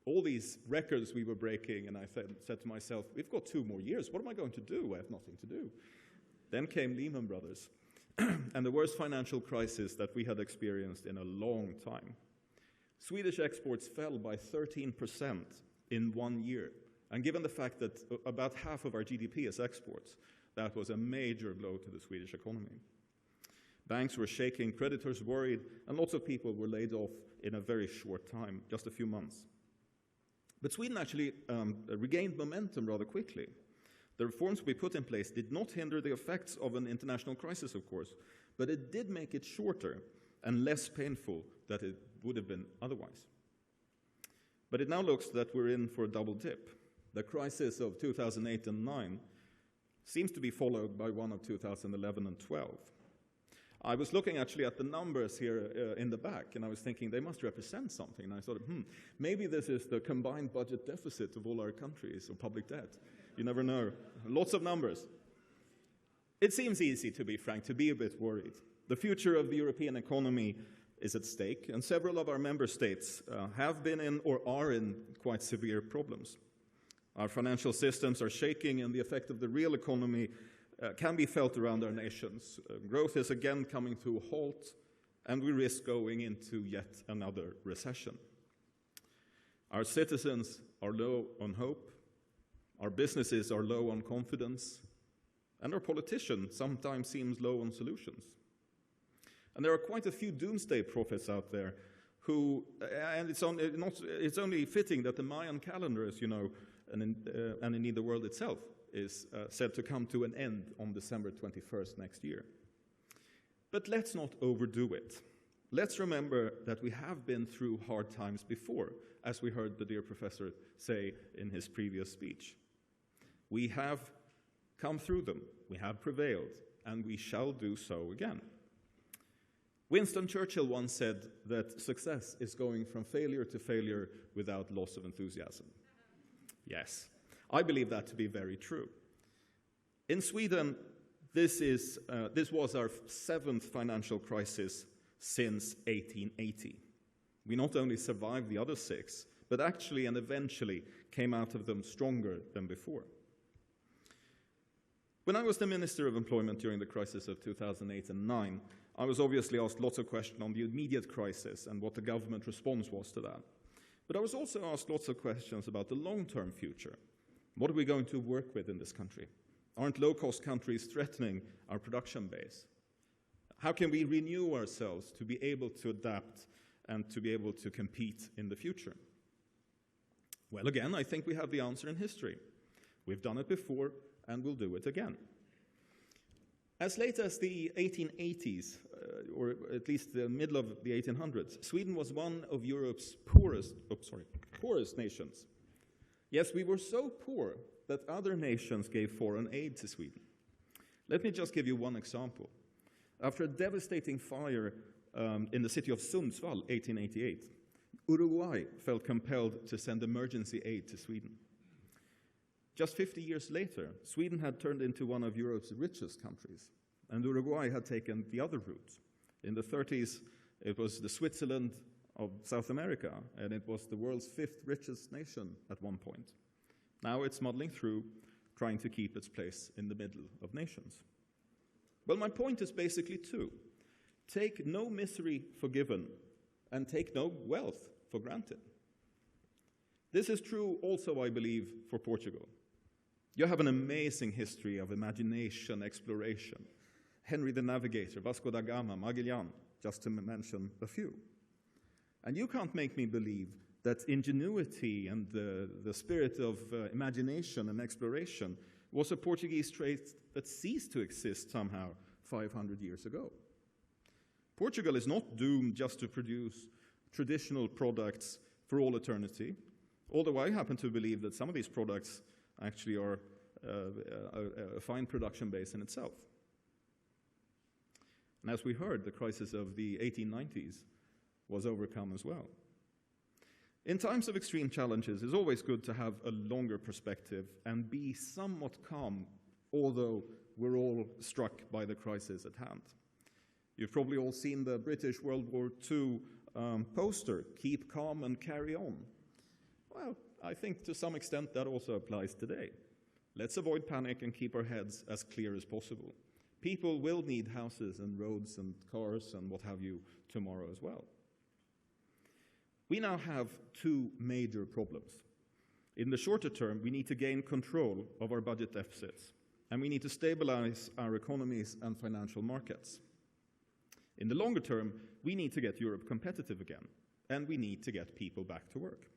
All these records we were breaking, and I said to myself, we've got 2 more years. What am I going to do? I have nothing to do. Then came Lehman Brothers, and the worst financial crisis that we had experienced in a long time. Swedish exports fell by 13% in 1 year. And given the fact that about half of our GDP is exports, that was a major blow to the Swedish economy. Banks were shaking, creditors worried, and lots of people were laid off in a very short time, just a few months. But Sweden actually regained momentum rather quickly. The reforms we put in place did not hinder the effects of an international crisis, of course, but it did make it shorter and less painful than it would have been otherwise. But it now looks that we're in for a double dip. The crisis of 2008 and 2009 seems to be followed by one of 2011 and 2012. I was looking actually at the numbers here in the back, and I was thinking they must represent something. And I thought, maybe this is the combined budget deficit of all our countries, or public debt. You never know. Lots of numbers. It seems easy, to be frank, to be a bit worried. The future of the European economy is at stake, and several of our member states have been in or are in quite severe problems. Our financial systems are shaking, and the effect of the real economy can be felt around our nations. Growth is again coming to a halt, and we risk going into yet another recession. Our citizens are low on hope, our businesses are low on confidence, and our politicians sometimes seem low on solutions. And there are quite a few doomsday prophets out there who, and it's only fitting that the Mayan calendar, as you know, and indeed the world itself, is said to come to an end on December 21st next year. But let's not overdo it. Let's remember that we have been through hard times before, as we heard the dear professor say in his previous speech. We have come through them, we have prevailed, and we shall do so again. Winston Churchill once said that success is going from failure to failure without loss of enthusiasm. Yes, I believe that to be very true. In Sweden, this was our 7th financial crisis since 1880. We not only survived the other 6, but actually and eventually came out of them stronger than before. When I was the Minister of Employment during the crisis of 2008 and 2009, I was obviously asked lots of questions on the immediate crisis and what the government response was to that. But I was also asked lots of questions about the long-term future. What are we going to work with in this country? Aren't low-cost countries threatening our production base? How can we renew ourselves to be able to adapt and to be able to compete in the future? Well, again, I think we have the answer in history. We've done it before, and we'll do it again. As late as the 1880s, or at least the middle of the 1800s, Sweden was one of Europe's poorest nations. Yes, we were so poor that other nations gave foreign aid to Sweden. Let me just give you one example. After a devastating fire in the city of Sundsvall, 1888, Uruguay felt compelled to send emergency aid to Sweden. Just 50 years later, Sweden had turned into one of Europe's richest countries, and Uruguay had taken the other route. In the 30s, it was the Switzerland of South America, and it was the world's 5th richest nation at one point. Now it's muddling through, trying to keep its place in the middle of nations. Well, my point is basically two. Take no misery for given, and take no wealth for granted. This is true also, I believe, for Portugal. You have an amazing history of imagination, exploration. Henry the Navigator, Vasco da Gama, Magellan, just to mention a few. And you can't make me believe that ingenuity and the spirit of imagination and exploration was a Portuguese trait that ceased to exist somehow 500 years ago. Portugal is not doomed just to produce traditional products for all eternity, although I happen to believe that some of these products actually are a fine production base in itself. And as we heard, the crisis of the 1890s was overcome as well. In times of extreme challenges, it's always good to have a longer perspective and be somewhat calm, although we're all struck by the crisis at hand. You've probably all seen the British World War II poster, "Keep calm and carry on." Well, I think to some extent that also applies today. Let's avoid panic and keep our heads as clear as possible. People will need houses and roads and cars and what have you tomorrow as well. We now have two major problems. In the shorter term, we need to gain control of our budget deficits, and we need to stabilize our economies and financial markets. In the longer term, we need to get Europe competitive again, and we need to get people back to work.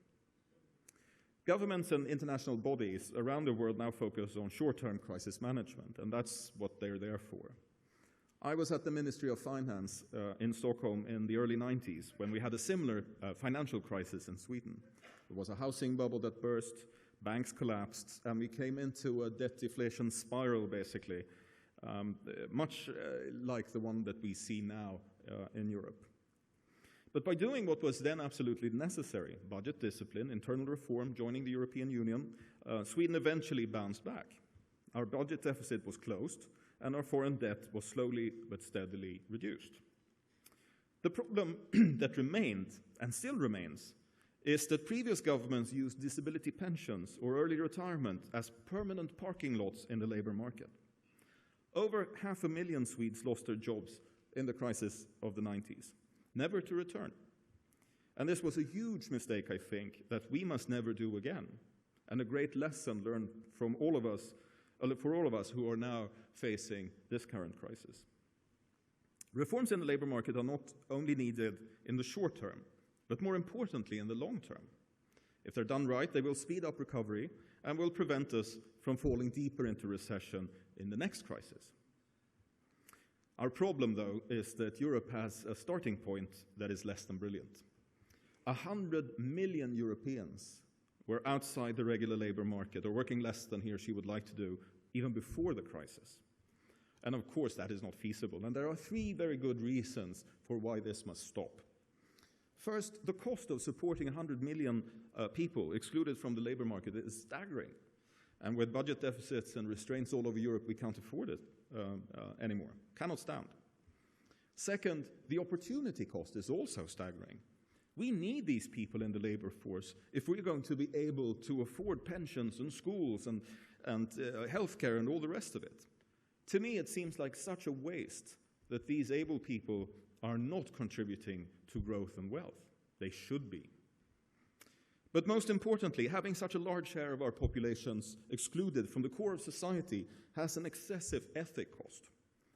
Governments and international bodies around the world now focus on short-term crisis management, and that's what they're there for. I was at the Ministry of Finance in Stockholm in the early 90s when we had a similar financial crisis in Sweden. There was a housing bubble that burst, banks collapsed, and we came into a debt deflation spiral, basically, much like the one that we see now in Europe. But by doing what was then absolutely necessary, budget discipline, internal reform, joining the European Union, Sweden eventually bounced back. Our budget deficit was closed, and our foreign debt was slowly but steadily reduced. The problem that remained, and still remains, is that previous governments used disability pensions or early retirement as permanent parking lots in the labor market. Over 500,000 Swedes lost their jobs in the crisis of the 90s, never to return. And this was a huge mistake, I think, that we must never do again, and a great lesson learned from all of us, for all of us who are now facing this current crisis. Reforms in the labor market are not only needed in the short term, but more importantly in the long term. If they're done right, they will speed up recovery and will prevent us from falling deeper into recession in the next crisis. Our problem, though, is that Europe has a starting point that is less than brilliant. 100 million Europeans were outside the regular labor market or working less than he or she would like to do even before the crisis. And of course, that is not feasible. And there are 3 very good reasons for why this must stop. First, the cost of supporting 100 million people excluded from the labor market is staggering. And with budget deficits and restraints all over Europe, we can't afford it anymore. Cannot stand. Second, the opportunity cost is also staggering. We need these people in the labor force if we're going to be able to afford pensions and schools and healthcare and all the rest of it. To me, it seems like such a waste that these able people are not contributing to growth and wealth. They should be. But most importantly, having such a large share of our populations excluded from the core of society has an excessive ethic cost.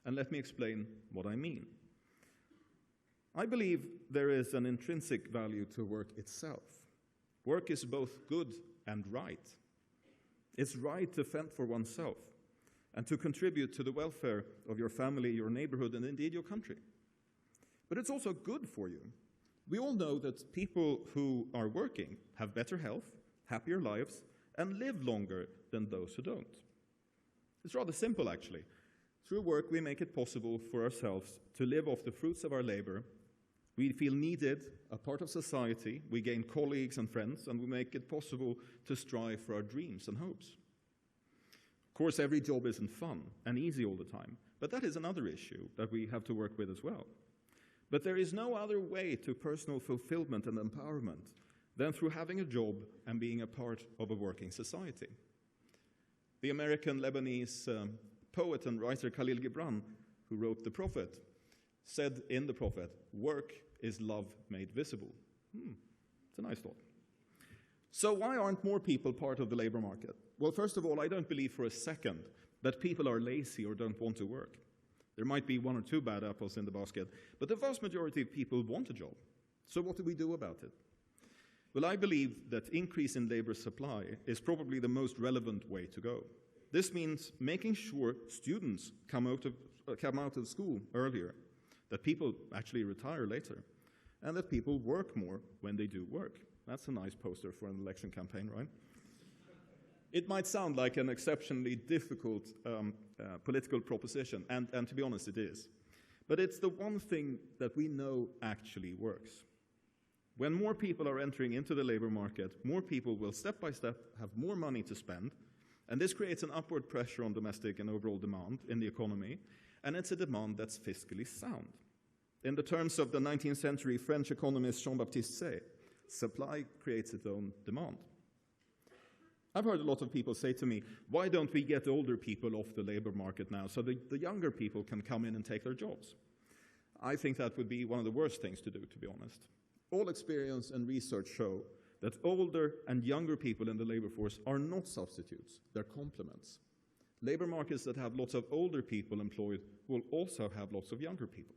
And let me explain what I mean. I believe there is an intrinsic value to work itself. Work is both good and right. It's right to fend for oneself and to contribute to the welfare of your family, your neighborhood, and indeed your country. But it's also good for you. We all know that people who are working have better health, happier lives, and live longer than those who don't. It's rather simple, actually. Through work, we make it possible for ourselves to live off the fruits of our labor. We feel needed, a part of society, we gain colleagues and friends, and we make it possible to strive for our dreams and hopes. Of course, every job isn't fun and easy all the time, but that is another issue that we have to work with as well. But there is no other way to personal fulfillment and empowerment than through having a job and being a part of a working society. The American-Lebanese poet and writer Khalil Gibran, who wrote The Prophet, said in The Prophet, "Work is love made visible." It's a nice thought. So why aren't more people part of the labor market? Well, first of all, I don't believe for a second that people are lazy or don't want to work. There might be 1 or 2 bad apples in the basket, but the vast majority of people want a job. So what do we do about it? Well, I believe that increase in labor supply is probably the most relevant way to go. This means making sure students come out of school earlier, that people actually retire later, and that people work more when they do work. That's a nice poster for an election campaign, right? It might sound like an exceptionally difficult political proposition, and to be honest, it is. But it's the one thing that we know actually works. When more people are entering into the labor market, more people will step by step have more money to spend, and this creates an upward pressure on domestic and overall demand in the economy, and it's a demand that's fiscally sound. In the terms of the 19th century French economist Jean-Baptiste Say, supply creates its own demand. I've heard a lot of people say to me, why don't we get older people off the labor market now so the younger people can come in and take their jobs? I think that would be one of the worst things to do, to be honest. All experience and research show that older and younger people in the labor force are not substitutes, they're complements. Labor markets that have lots of older people employed will also have lots of younger people.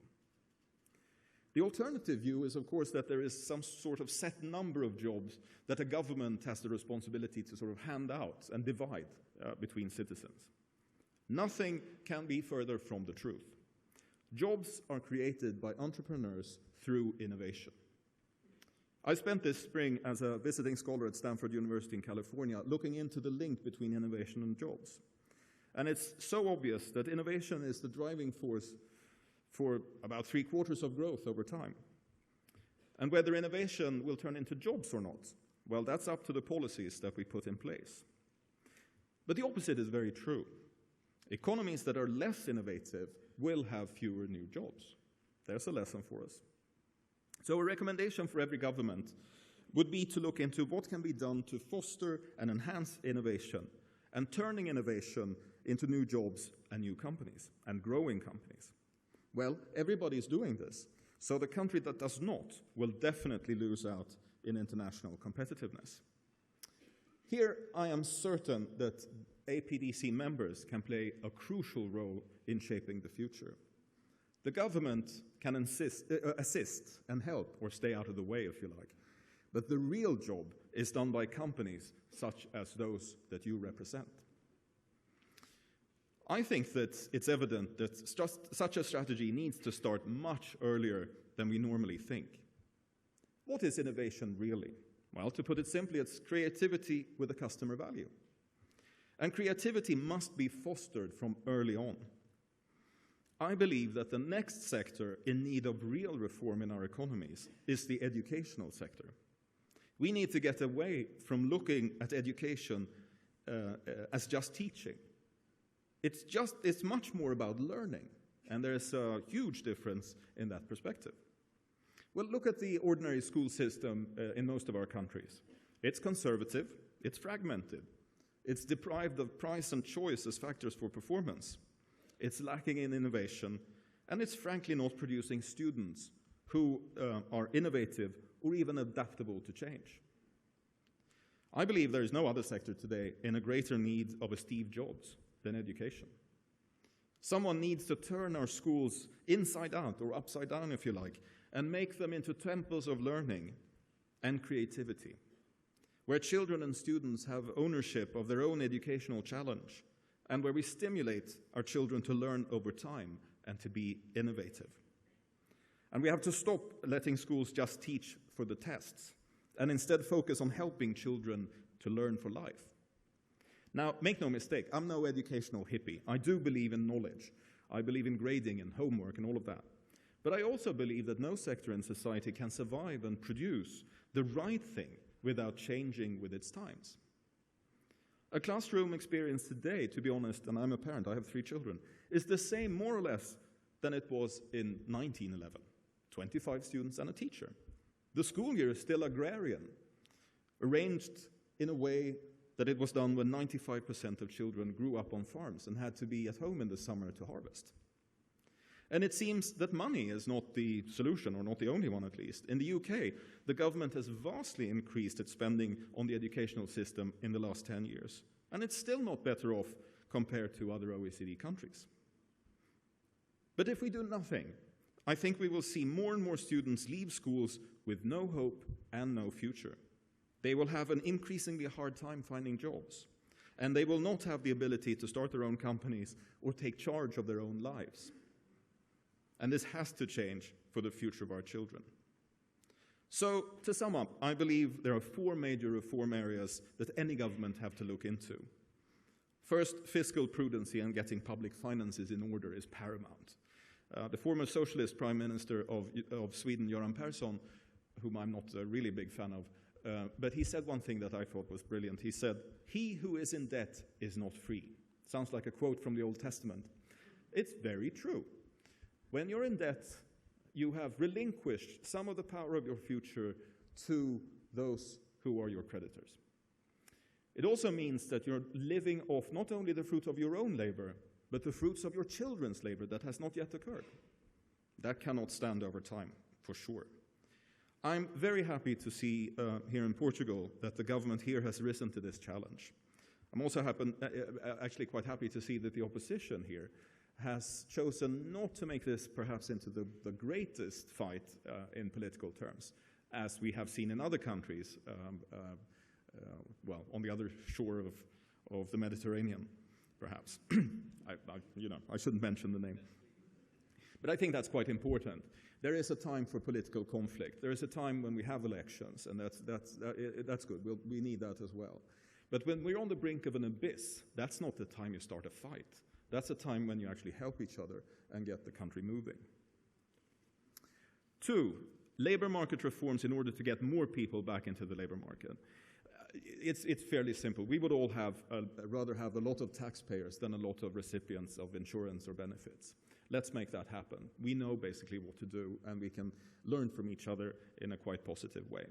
The alternative view is, of course, that there is some sort of set number of jobs that a government has the responsibility to sort of hand out and divide between citizens. Nothing can be further from the truth. Jobs are created by entrepreneurs through innovation. I spent this spring as a visiting scholar at Stanford University in California looking into the link between innovation and jobs. And it's so obvious that innovation is the driving force for about 3/4 of growth over time. And whether innovation will turn into jobs or not, well, that's up to the policies that we put in place. But the opposite is very true. Economies that are less innovative will have fewer new jobs. There's a lesson for us. So a recommendation for every government would be to look into what can be done to foster and enhance innovation and turning innovation into new jobs and new companies and growing companies. Well, everybody is doing this, so the country that does not will definitely lose out in international competitiveness. Here, I am certain that APDC members can play a crucial role in shaping the future. The government can assist and help or stay out of the way, if you like, but the real job is done by companies such as those that you represent. I think that it's evident that such a strategy needs to start much earlier than we normally think. What is innovation really? Well, to put it simply, it's creativity with a customer value. And creativity must be fostered from early on. I believe that the next sector in need of real reform in our economies is the educational sector. We need to get away from looking at education as just teaching. It's much more about learning, and there's a huge difference in that perspective. Well, look at the ordinary school system in most of our countries. It's conservative, it's fragmented, it's deprived of price and choice as factors for performance, it's lacking in innovation, and it's frankly not producing students who are innovative or even adaptable to change. I believe there is no other sector today in a greater need of a Steve Jobs than education. Someone needs to turn our schools inside out, or upside down if you like, and make them into temples of learning and creativity, where children and students have ownership of their own educational challenge, and where we stimulate our children to learn over time and to be innovative. And we have to stop letting schools just teach for the tests, and instead focus on helping children to learn for life. Now, make no mistake, I'm no educational hippie. I do believe in knowledge. I believe in grading and homework and all of that. But I also believe that no sector in society can survive and produce the right thing without changing with its times. A classroom experience today, to be honest, and I'm a parent, I have 3 children, is the same more or less than it was in 1911. 25 students and a teacher. The school year is still agrarian, arranged in a way that it was done when 95% of children grew up on farms and had to be at home in the summer to harvest. And it seems that money is not the solution, or not the only one at least. In the UK, the government has vastly increased its spending on the educational system in the last 10 years. And it's still not better off compared to other OECD countries. But if we do nothing, I think we will see more and more students leave schools with no hope and no future. They will have an increasingly hard time finding jobs, and they will not have the ability to start their own companies or take charge of their own lives. And this has to change for the future of our children. So, to sum up, I believe there are 4 major reform areas that any government have to look into. First, fiscal prudency and getting public finances in order is paramount. The former socialist prime minister of Sweden, Göran Persson, whom I'm not a really big fan of, but he said one thing that I thought was brilliant. He said, "He who is in debt is not free." Sounds like a quote from the Old Testament. It's very true. When you're in debt, you have relinquished some of the power of your future to those who are your creditors. It also means that you're living off not only the fruit of your own labor, but the fruits of your children's labor that has not yet occurred. That cannot stand over time, for sure. I'm very happy to see here in Portugal that the government here has risen to this challenge. I'm also actually quite happy to see that the opposition here has chosen not to make this perhaps into the greatest fight in political terms, as we have seen in other countries, well, on the other shore of the Mediterranean, perhaps. I shouldn't mention the name. But I think that's quite important. There is a time for political conflict. There is a time when we have elections, and that's good. We need that as well. But when we're on the brink of an abyss, that's not the time you start a fight. That's a time when you actually help each other and get the country moving. 2, labor market reforms in order to get more people back into the labor market. It's fairly simple. We would all rather have a lot of taxpayers than a lot of recipients of insurance or benefits. Let's make that happen. We know basically what to do, and we can learn from each other in a quite positive way.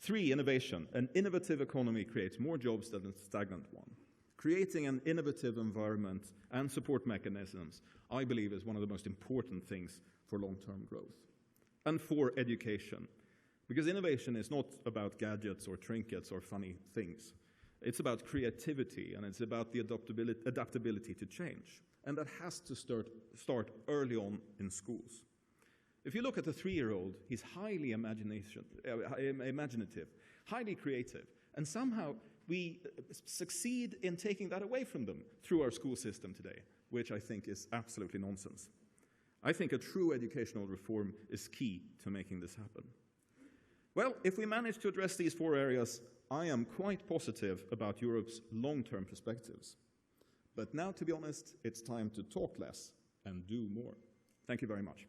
3, innovation. An innovative economy creates more jobs than a stagnant one. Creating an innovative environment and support mechanisms, I believe, is one of the most important things for long-term growth. And 4, education. Because innovation is not about gadgets or trinkets or funny things. It's about creativity, and it's about the adaptability to change. And that has to start early on in schools. If you look at a 3-year-old, he's highly imaginative, highly creative, And somehow we succeed in taking that away from them through our school system today, which I think is absolutely nonsense. I think a true educational reform is key to making this happen. Well, if we manage to address these 4 areas, I am quite positive about Europe's long-term perspectives. But now, to be honest, it's time to talk less and do more. Thank you very much.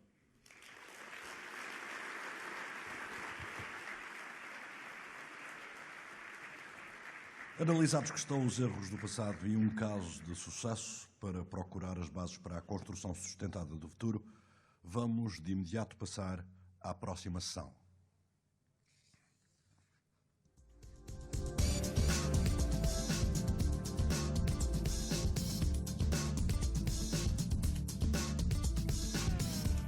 Analisados que estão os erros do passado e um caso de sucesso para procurar as bases para a construção sustentada do futuro, vamos de imediato passar à próxima sessão.